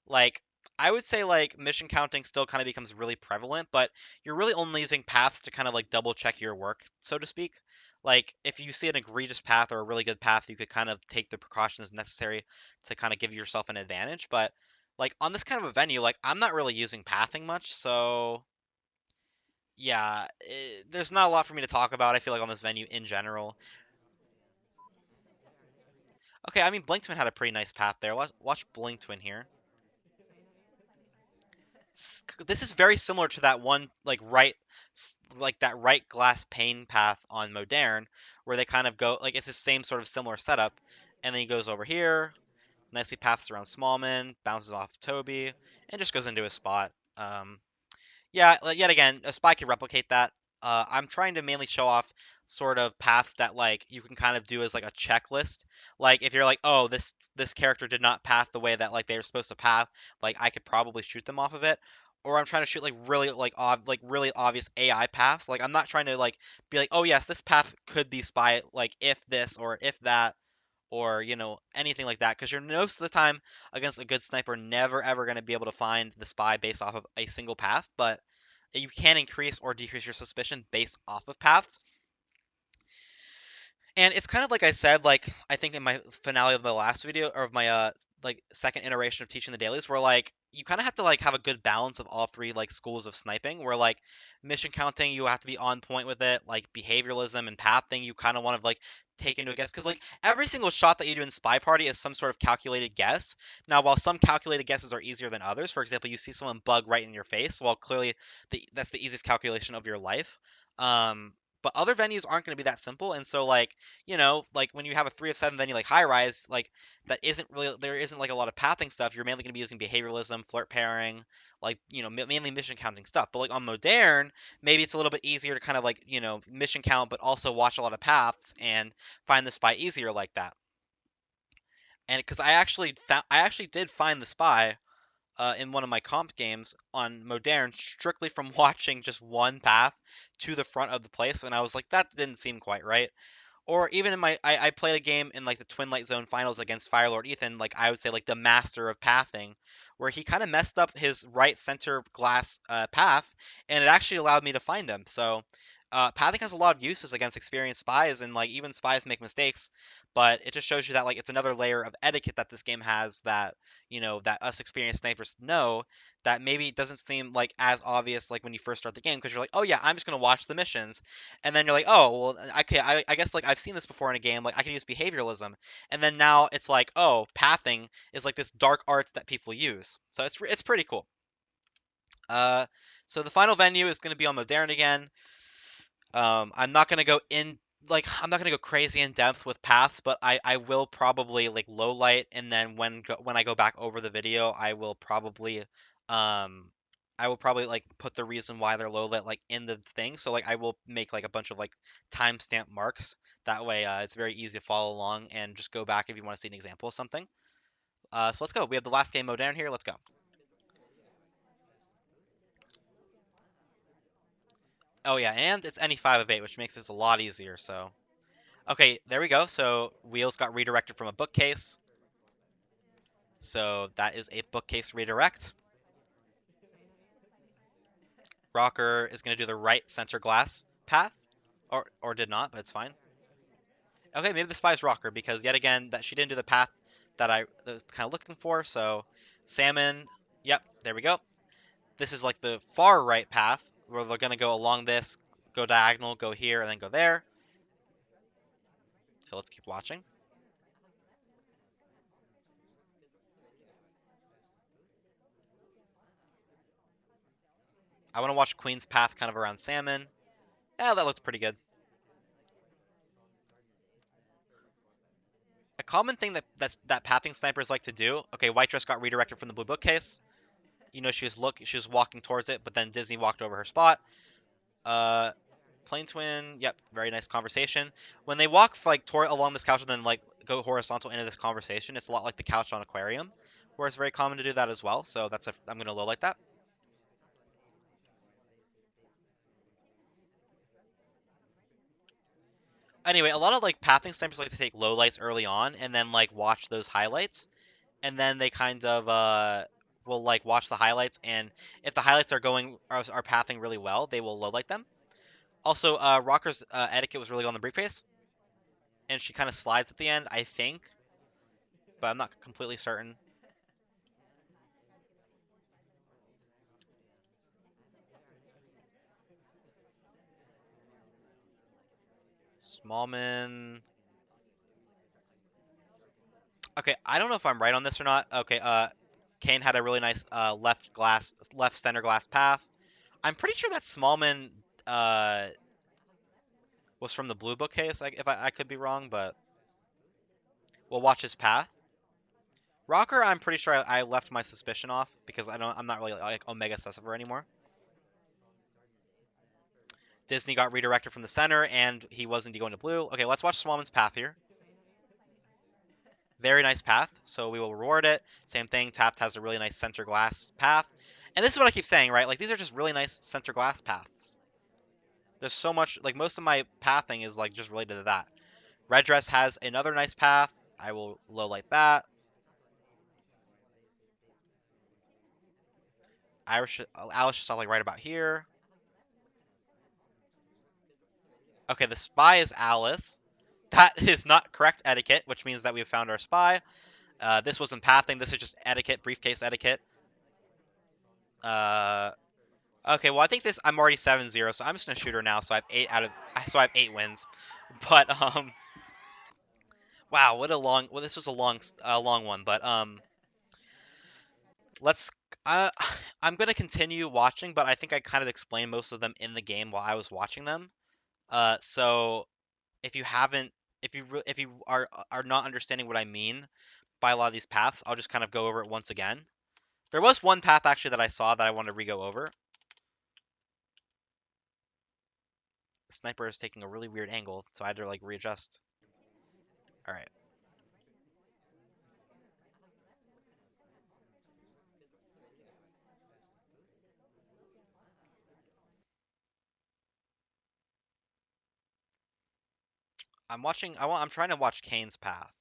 Like I would say like mission counting still kind of becomes really prevalent, but you're really only using paths to kind of like double check your work, so to speak. Like if you see an egregious path or a really good path, you could kind of take the precautions necessary to kind of give yourself an advantage. But like on this kind of a venue, like I'm not really using pathing much, so yeah, there's not a lot for me to talk about. I feel like on this venue in general. Okay, I mean Bling Twin had a pretty nice path there. Let's watch Bling Twin here. This is very similar to that one like that right glass pane path on Moderne, where they kind of go like it's the same sort of similar setup, and then he goes over here, nicely paths around Smallman, bounces off Toby, and just goes into his spot. Yeah, yet again, a spy can replicate that. I'm trying to mainly show off sort of paths that like you can kind of do as like a checklist. Like if you're like, oh, this character did not path the way that like they were supposed to path, like I could probably shoot them off of it. Or I'm trying to shoot like really like really obvious AI paths. Like I'm not trying to like be like, oh yes, this path could be spy like if this or if that or anything like that because you're most of the time against a good sniper never ever going to be able to find the spy based off of a single path, but you can increase or decrease your suspicion based off of paths. And it's kind of like I said, like I think in my finale of the last video or of my like second iteration of teaching the dailies, where like you kind of have to like have a good balance of all three like schools of sniping. Where like mission counting, you have to be on point with it. Like behavioralism and pathing, you kind of want to like take into a guess because like every single shot that you do in SpyParty is some sort of calculated guess. Now, while some calculated guesses are easier than others, for example, you see someone bug right in your face, well, clearly that's the easiest calculation of your life. Um, but other venues aren't going to be that simple. And so, like, like when you have a 3 of 7 venue like high rise, like that isn't really there isn't like a lot of pathing stuff. You're mainly going to be using behavioralism, flirt pairing, like mainly mission counting stuff. But like on modern, maybe it's a little bit easier to kind of like mission count, but also watch a lot of paths and find the spy easier like that. And because I actually did find the spy in one of my comp games on Moderne strictly from watching just one path to the front of the place, and I was like, that didn't seem quite right. Or even in I played a game in like the Twin Light Zone finals against Firelord Ethan, like I would say like the master of pathing, where he kind of messed up his right center glass path, and it actually allowed me to find him. So pathing has a lot of uses against experienced spies, and like even spies make mistakes, but it just shows you that like it's another layer of etiquette that this game has that that us experienced snipers know that maybe doesn't seem like as obvious like when you first start the game because you're like, oh yeah, I'm just gonna watch the missions, and then you're like, oh well, okay, I guess like I've seen this before in a game, like I can use behavioralism, and then now it's like, oh, pathing is like this dark art that people use, so it's pretty cool. Uh, so the final venue is gonna be on Moderne again. I'm not gonna go in like I'm not gonna go crazy in depth with paths, but I will probably like low light, and then when I go back over the video, um I will probably like put the reason why they're low lit like in the thing. So like I will make like a bunch of like timestamp marks. That way, it's very easy to follow along and just go back if you want to see an example of something. So let's go. We have the last game Moderne here. Let's go. Oh yeah, and it's any 5 of 8, which makes this a lot easier. So okay, there we go. So wheels got redirected from a bookcase. So that is a bookcase redirect. Rocker is going to do the right center glass path, or did not, but it's fine. Okay, maybe the spy's Rocker because yet again that she didn't do the path that I was kind of looking for. So Salmon, yep, there we go. This is like the far right path where they're going to go along this, go diagonal, go here, and then go there. So let's keep watching. I want to watch Queen's path kind of around Salmon. Yeah, that looks pretty good. A common thing that pathing snipers like to do. Okay, White Dress got redirected from the blue bookcase. She was walking towards it, but then Disney walked over her spot. Uh, Bling Twin, yep, very nice conversation. When they walk like toward along this couch and then like go horizontal into this conversation, it's a lot like the couch on Aquarium, where it's very common to do that as well. So I'm gonna low like that. Anyway, a lot of like pathing snipers like to take low lights early on and then like watch those highlights, and then they kind of will like watch the highlights, and if the highlights are pathing really well, they will low light them. Also, Rocker's etiquette was really on the briefcase, and she kind of slides at the end, I think, but I'm not completely certain. Smallman. Okay, I don't know if I'm right on this or not. Okay, Kane had a really nice left center glass path. I'm pretty sure that Smallman uh, was from the blue bookcase. If I could be wrong, but we'll watch his path. Rocker, I'm pretty sure I left my suspicion off because I'm not really like Omega Sessiver anymore. Disney got redirected from the center, and he was indeed going to blue. Okay, let's watch Smallman's path here. Very nice path, so we will reward it. Same thing, Taft has a really nice center glass path. And this is what I keep saying, right? Like, these are just really nice center glass paths. There's so much, like, most of my pathing is, like, just related to that. Red Dress has another nice path. I will low light that. Alice should stop, like, right about here. Okay, the spy is Alice. That is not correct etiquette, which means that we have found our spy. This wasn't pathing. This is just etiquette, briefcase etiquette. Uh, okay, well I think I'm already 7-0, so I'm just gonna shoot her now. So I have 8 wins. But wow, what a long. Well, this was a long one. But let's. Uh, I'm gonna continue watching, but I think I kind of explained most of them in the game while I was watching them. So if you haven't, if you are not understanding what I mean by a lot of these paths, I'll just kind of go over it once again. There was one path actually that I saw that I want to re-go over. The sniper is taking a really weird angle, so I had to like readjust. All right. I'm watching. I'm trying to watch Kane's path.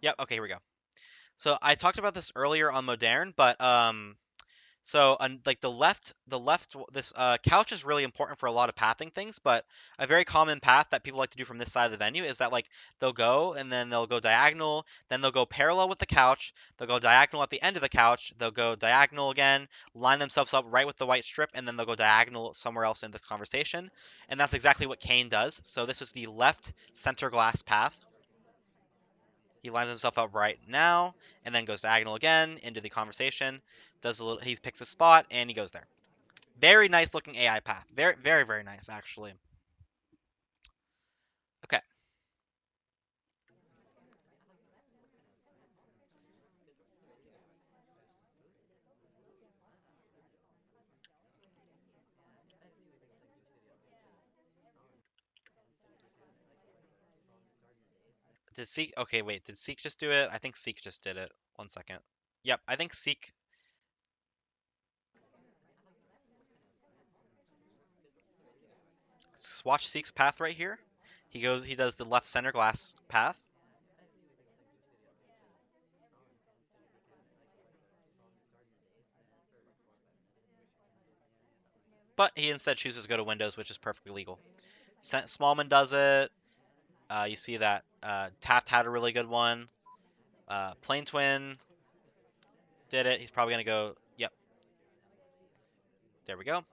Yep. Okay. Here we go. So I talked about this earlier on Moderne, but so like this couch is really important for a lot of pathing things, but a very common path that people like to do from this side of the venue is that like they'll go and then they'll go diagonal, then they'll go parallel with the couch, they'll go diagonal at the end of the couch, they'll go diagonal again, line themselves up right with the white strip, and then they'll go diagonal somewhere else in this conversation. And that's exactly what Kane does. So this is the left center glass path. He lines himself up right now, and then goes diagonal again into the conversation. Does a little. He picks a spot and he goes there. Very nice looking AI path. Very, very, very nice actually. Okay. Did Seek? Okay, wait. Did Seek just do it? I think Seek just did it. One second. Yep, I think Seek. Watch Seek's path right here. He goes. He does the left center glass path. But he instead chooses to go to Windows, which is perfectly legal. Smallman does it. You see that Taft had a really good one. Plain Twin did it. He's probably gonna go. Yep, there we go.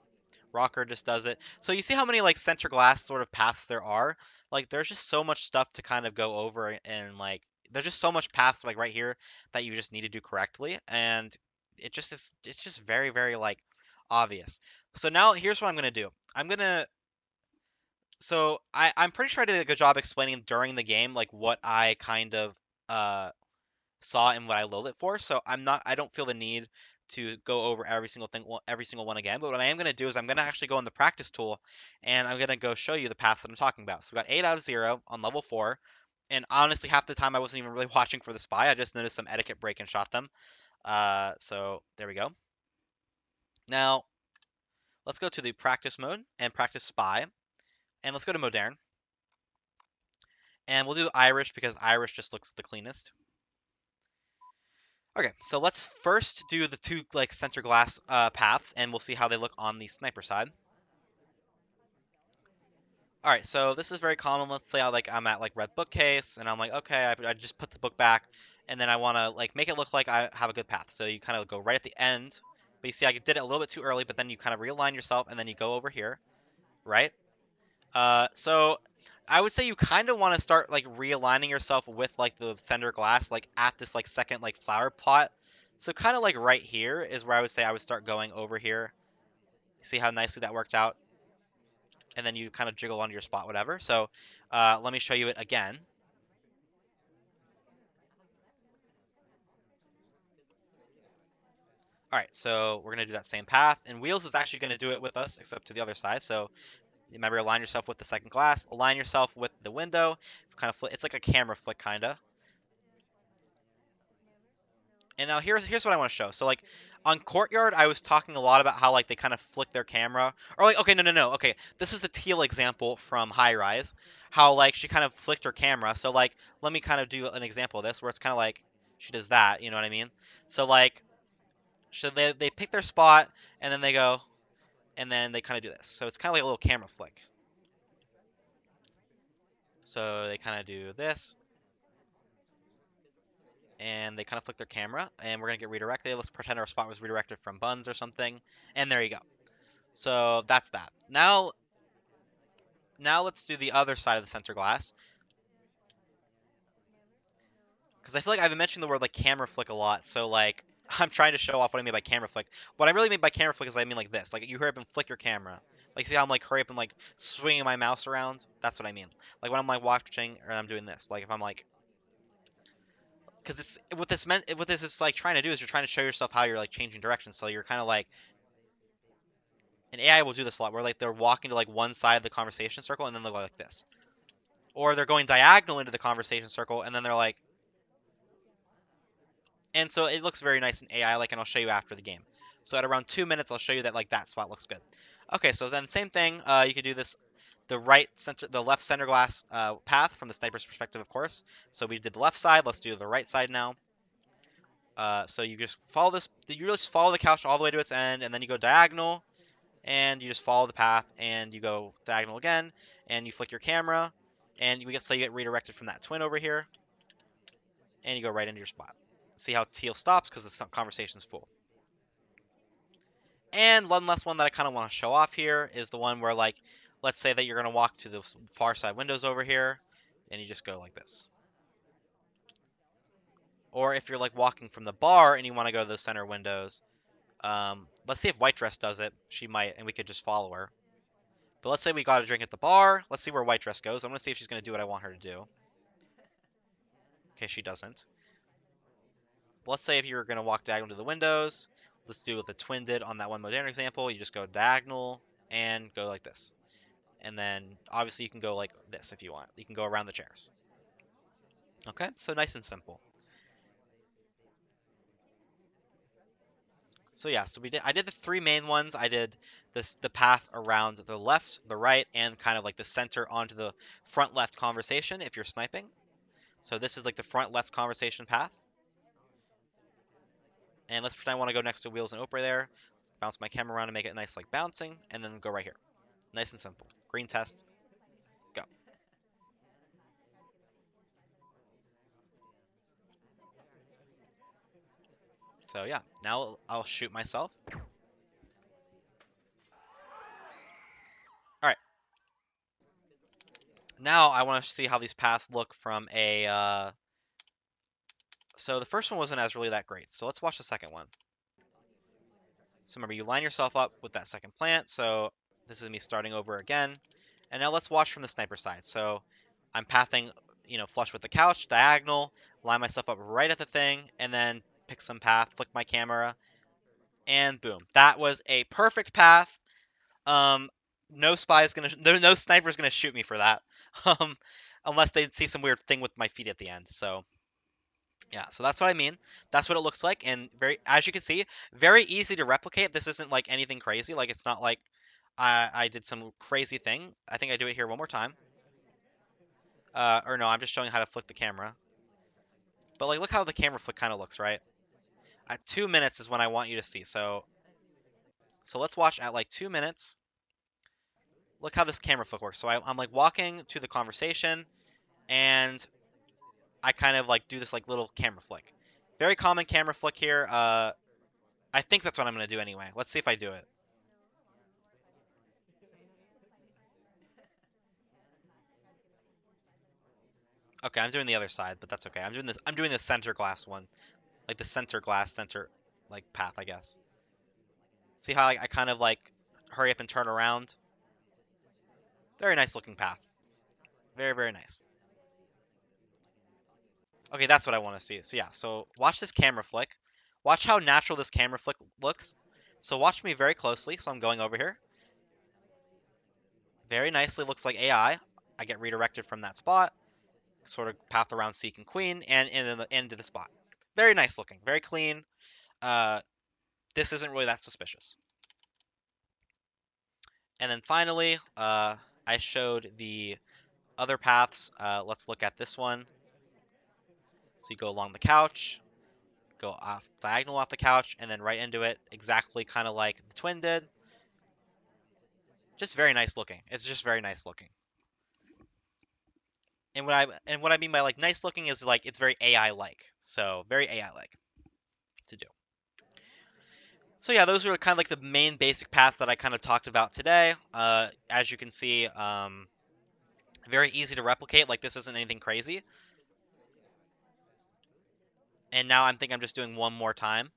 Rocker just does it. So you see how many like center glass sort of paths there are? Like there's just so much stuff to kind of go over and like there's just so much paths like right here that you just need to do correctly and it just is it's just very very like obvious. So now here's what I'm going to do. I'm going to I'm pretty sure I did a good job explaining during the game like what I kind of uh saw and what I load it for. So I don't feel the need to go over every single thing, every single one again. But what I am going to do is I'm going to actually go in the practice tool and I'm going to go show you the paths that I'm talking about. So we got 8 out of 0 on level 4. And honestly, half the time I wasn't even really watching for the spy. I just noticed some etiquette break and shot them. So there we go. Now let's go to the practice mode and practice spy. And let's go to moderne. And we'll do Irish because Irish just looks the cleanest. Okay, so let's first do the two like center glass paths, and we'll see how they look on the sniper side. All right, so this is very common. Let's say I'm at like red bookcase, and I'm like, okay, I just put the book back, and then I want to like make it look like I have a good path. So you kind of go right at the end, but you see I did it a little bit too early, but then you kind of realign yourself, and then you go over here, right? So I would say you kind of want to start like realigning yourself with like the center glass, like at this like second like flower pot. So kind of like right here is where I would say I would start going over here. See how nicely that worked out? And then you kind of jiggle onto your spot, whatever. So let me show you it again. All right, so we're gonna do that same path, and Wheels is actually gonna do it with us, except to the other side. So remember, align yourself with the second glass, align yourself with the window. Kind of it's like a camera flick, kinda. And now here's what I want to show. So like on Courtyard, I was talking a lot about how like they kind of flick their camera, or like no. Okay, this is the Teal example from High Rise, how like she kind of flicked her camera. So like let me kind of do an example of this where it's kind of like she does that. You know what I mean? So like should they pick their spot and then they go and then they kind of do this. So it's kind of like a little camera flick. So they kind of do this and they kind of flick their camera and we're gonna get redirected. Let's pretend our spot was redirected from Buns or something, and there you go. So that's that. Now let's do the other side of the center glass. Because I feel like I've been mentioning the word like camera flick a lot. So like I'm trying to show off what I mean by camera flick. What I really mean by camera flick is I mean like this. Like you hurry up and flick your camera. Like see how I'm like hurry up and like swinging my mouse around? That's what I mean. Like when I'm like watching or I'm doing this. Like if I'm like, because it's what this is like trying to do is you're trying to show yourself how you're like changing directions. So you're kind of like an AI will do this a lot where like they're walking to like one side of the conversation circle and then they'll go like this, or they're going diagonal into the conversation circle and then they're like, and so it looks very nice in AI like, and I'll show you after the game. So at around 2 minutes, I'll show you that like that spot looks good. Okay, so then same thing. You could do this the left center glass path from the sniper's perspective, of course. So we did the left side. Let's do the right side now. So you just follow this. You just follow the couch all the way to its end, and then you go diagonal, and you just follow the path, and you go diagonal again, and you flick your camera, and you get redirected from that twin over here, and you go right into your spot. See how Teal stops because the conversation's full. And one last one that I kind of want to show off here is the one where, like, let's say that you're going to walk to the far side windows over here, and you just go like this. Or if you're, like, walking from the bar and you want to go to the center windows, let's see if White Dress does it. She might, and we could just follow her. But let's say we got a drink at the bar. Let's see where White Dress goes. I'm going to see if she's going to do what I want her to do. Okay, she doesn't. But let's say if you're going to walk diagonal to the windows, let's do what the twin did on that one Moderne example. You just go diagonal and go like this. And then obviously you can go like this if you want. You can go around the chairs. Okay, so nice and simple. So yeah, so I did the three main ones. I did the path around the left, the right, and kind of like the center onto the front left conversation if you're sniping. So this is like the front left conversation path. And let's pretend I want to go next to Wheels and Opera there. Let's bounce my camera around and make it nice like bouncing, and then go right here. Nice and simple. Green test, go. So yeah, now I'll shoot myself. All right. Now I want to see how these paths look from a. So the first one wasn't as really that great. So let's watch the second one. So remember, you line yourself up with that second plant. So this is me starting over again. And now let's watch from the sniper side. So I'm pathing, flush with the couch, diagonal, line myself up right at the thing, and then pick some path, flick my camera, and boom. That was a perfect path. Um, no sniper's gonna shoot me for that. Um, unless they see some weird thing with my feet at the end. So yeah, so that's what I mean. That's what it looks like, and as you can see, very easy to replicate. This isn't like anything crazy. Like it's not like I did some crazy thing. I think I do it here one more time. Or no, I'm just showing how to flick the camera. But like, look how the camera flick kind of looks, right? At 2 minutes is when I want you to see. So let's watch at like 2 minutes. Look how this camera flick works. So I'm like walking to the conversation, and I kind of like do this like little camera flick. Very common camera flick here. I think that's what I'm gonna do anyway. Let's see if I do it. Okay, I'm doing the other side, but that's okay. I'm doing this. I'm doing the center glass one, like the center glass center like path, I guess. See how I kind of like hurry up and turn around. Very nice looking path. Very, very nice. Okay, that's what I want to see. So yeah, so watch this camera flick. Watch how natural this camera flick looks. So watch me very closely. So I'm going over here. Very nicely looks like AI. I get redirected from that spot. Sort of path around Seek and Queen and into the spot. Very nice looking. Very clean. Uh, this isn't really that suspicious. And then finally, I showed the other paths. Let's look at this one. So you go along the couch, go off diagonal off the couch, and then right into it, exactly kind of like the twin did. Just very nice looking. It's just very nice looking. And what I mean by like nice looking is like it's very AI like. So very AI like to do. So yeah, those are kind of like the main basic paths that I kind of talked about today. As you can see, very easy to replicate. Like this isn't anything crazy. And now I'm just doing one more time.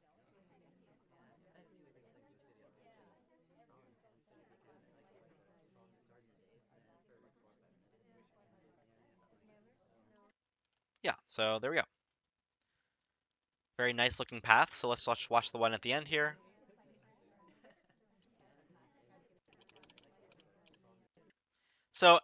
Yeah, so there we go. Very nice looking path. So let's watch the one at the end here. So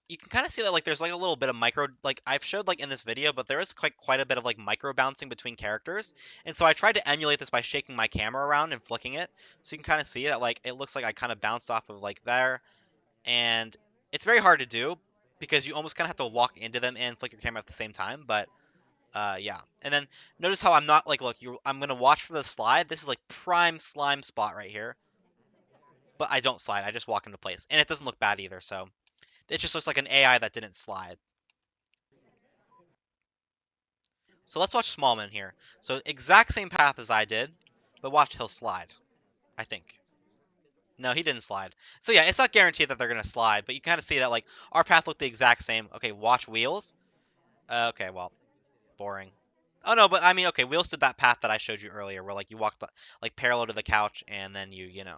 you can kind of see that like there's like a little bit of micro, like I've showed like in this video, but there is quite a bit of like micro bouncing between characters. And so I tried to emulate this by shaking my camera around and flicking it. So you can kind of see that like it looks like I kind of bounced off of like there. And it's very hard to do because you almost kind of have to walk into them and flick your camera at the same time. But yeah. And then notice how I'm not like, look, I'm gonna watch for the slide. This is like prime slime spot right here. But I don't slide. I just walk into place, and it doesn't look bad either. So it just looks like an AI that didn't slide. So let's watch Smallman here. So exact same path as I did, but watch he'll slide. I think. No, he didn't slide. So yeah, it's not guaranteed that they're gonna slide, but you kind of see that like our path looked the exact same. Okay, watch wheels. Okay, well, boring. Oh no, but I mean, okay, wheels did that path that I showed you earlier, where like you walked like parallel to the couch, and then you know.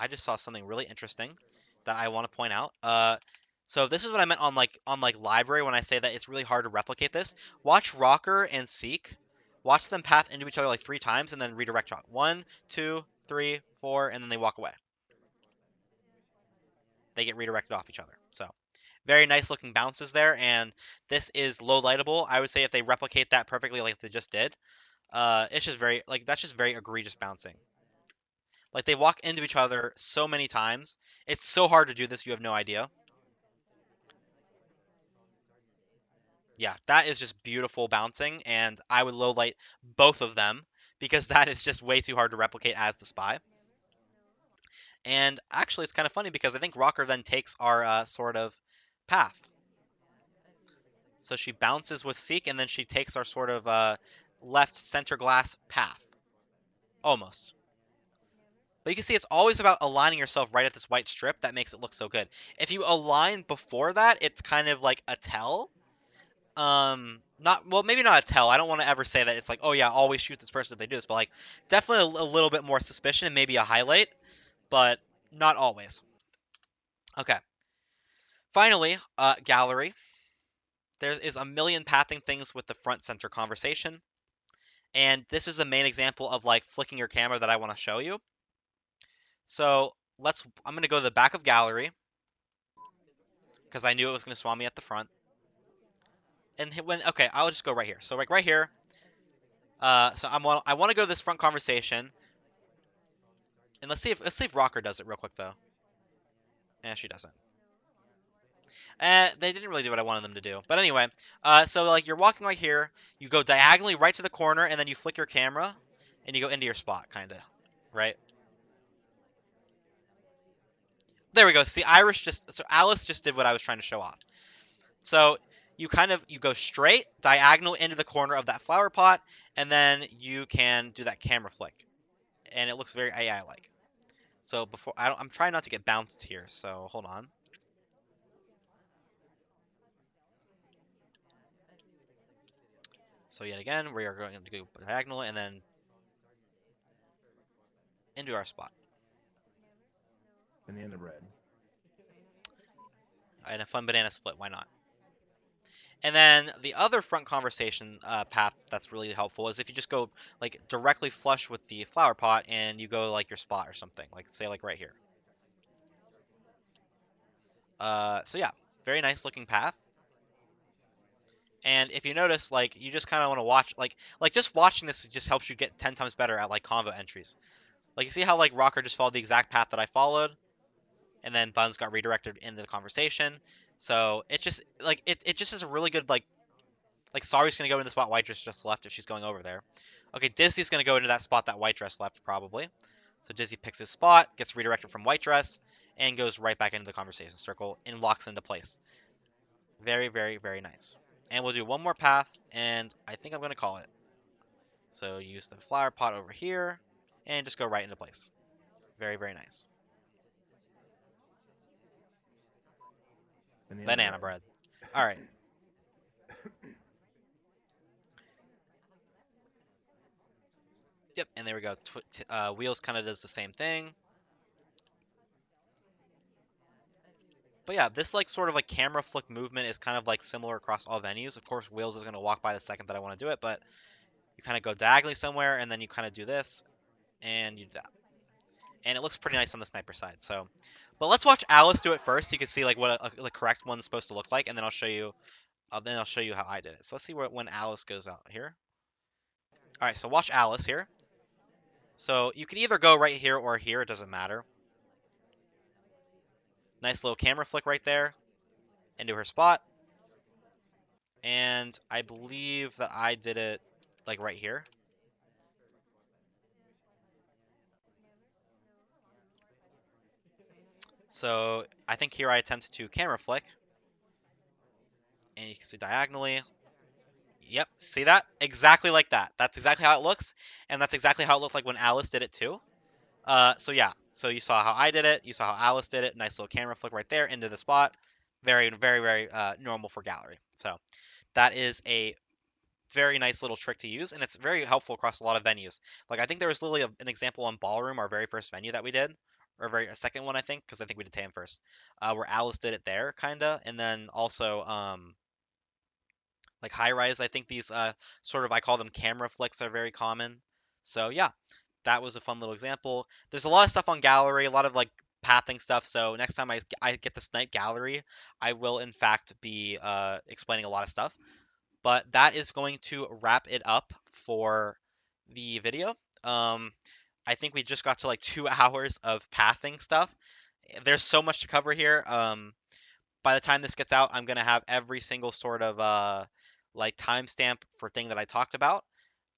I just saw something really interesting that I want to point out. So this is what I meant on like library when I say that it's really hard to replicate this. Watch Rocker and Seek. Watch them path into each other like 3 times and then redirect shot. 1, 2, 3, 4, and then they walk away. They get redirected off each other. So very nice looking bounces there, and this is low lightable. I would say if they replicate that perfectly like they just did, it's just very like that's just very egregious bouncing. Like they walk into each other so many times. It's so hard to do this, you have no idea. Yeah, that is just beautiful bouncing, and I would low light both of them because that is just way too hard to replicate as the spy. And actually, it's kind of funny because I think Rocker then takes our sort of path. So she bounces with Seek, and then she takes our sort of left center glass path. Almost. But you can see it's always about aligning yourself right at this white strip that makes it look so good. If you align before that, it's kind of like a tell. Not well, maybe not a tell. I don't want to ever say that it's like, oh yeah, always shoot this person if they do this, but like definitely a little bit more suspicion and maybe a highlight, but not always. Okay. Finally, gallery. There is a million pathing things with the front center conversation, and this is the main example of like flicking your camera that I want to show you. So I'm gonna go to the back of gallery because I knew it was gonna swan me at the front. And okay, I'll just go right here. So like right here, so I want to go to this front conversation, and let's see if Rocker does it real quick though. Yeah, she doesn't. They didn't really do what I wanted them to do. But anyway, so like you're walking right here, you go diagonally right to the corner, and then you flick your camera, and you go into your spot, kind of, right? There we go. See, Alice just did what I was trying to show off. So you go straight diagonal into the corner of that flower pot, and then you can do that camera flick, and it looks very AI-like. So I'm trying not to get bounced here. So hold on. So yet again, we are going to go diagonal and then into our spot. Banana bread. And a fun banana split, why not? And then the other front conversation path that's really helpful is if you just go like directly flush with the flower pot and you go like your spot or something, like say like right here. So yeah, very nice looking path. And if you notice, like you just kind of want to watch, like just watching this just helps you get 10 times better at like convo entries. Like you see how like Rocker just followed the exact path that I followed, and then Buns got redirected into the conversation. So it just like it just is a really good like Sari's gonna go in the spot White Dress just left if she's going over there. Okay, Dizzy's gonna go into that spot that White Dress left probably. So Dizzy picks his spot, gets redirected from White Dress, and goes right back into the conversation circle and locks into place. Very, very, very nice. And we'll do one more path, and I think I'm gonna call it. So use the flower pot over here, and just go right into place. Very, very nice. Banana bread. All right. Yep, and there we go. Wheels kind of does the same thing. But yeah, this like sort of like camera flick movement is kind of like similar across all venues. Of course, Wheels is gonna walk by the second that I want to do it, but you kind of go diagonally somewhere, and then you kind of do this, and you do that, and it looks pretty nice on the sniper side. So, but let's watch Alice do it first, so you can see like what the correct one's supposed to look like, and then I'll show you. Then I'll show you how I did it. So let's see when Alice goes out here. All right, so watch Alice here. So you can either go right here or here. It doesn't matter. Nice little camera flick right there into her spot. And I believe that I did it like right here. So I think here I attempt to camera flick. And you can see diagonally. Yep, see that? Exactly like that. That's exactly how it looks. And that's exactly how it looked like when Alice did it too. So yeah, so you saw how I did it. You saw how Alice did it. Nice little camera flick right there into the spot. Very, very, very normal for gallery. So that is a very nice little trick to use, and it's very helpful across a lot of venues. Like I think there was literally an example on Ballroom, our very first venue that we did, or a second one I think, because I think we did Teien first, where Alice did it there, kinda, and then also like high rise. I think these sort of I call them camera flicks are very common. So yeah, that was a fun little example. There's a lot of stuff on gallery, a lot of like pathing stuff. So next time I get to snipe gallery, I will in fact be explaining a lot of stuff. But that is going to wrap it up for the video. Um, I think we just got to like 2 hours of pathing stuff. There's so much to cover here. By the time this gets out, I'm gonna have every single sort of like timestamp for thing that I talked about.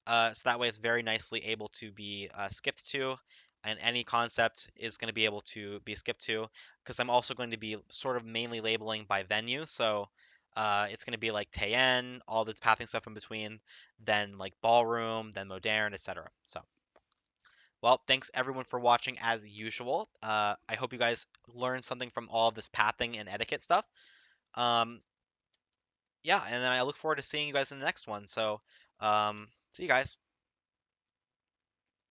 So that way it's very nicely able to be skipped to, and any concept is going to be able to be skipped to, because I'm also going to be sort of mainly labeling by venue. So it's going to be like Teien, all the pathing stuff in between, then like Ballroom, then Moderne, etc. So, well, thanks everyone for watching as usual. I hope you guys learned something from all of this pathing and etiquette stuff. Um, yeah, and then I look forward to seeing you guys in the next one. So, see you guys.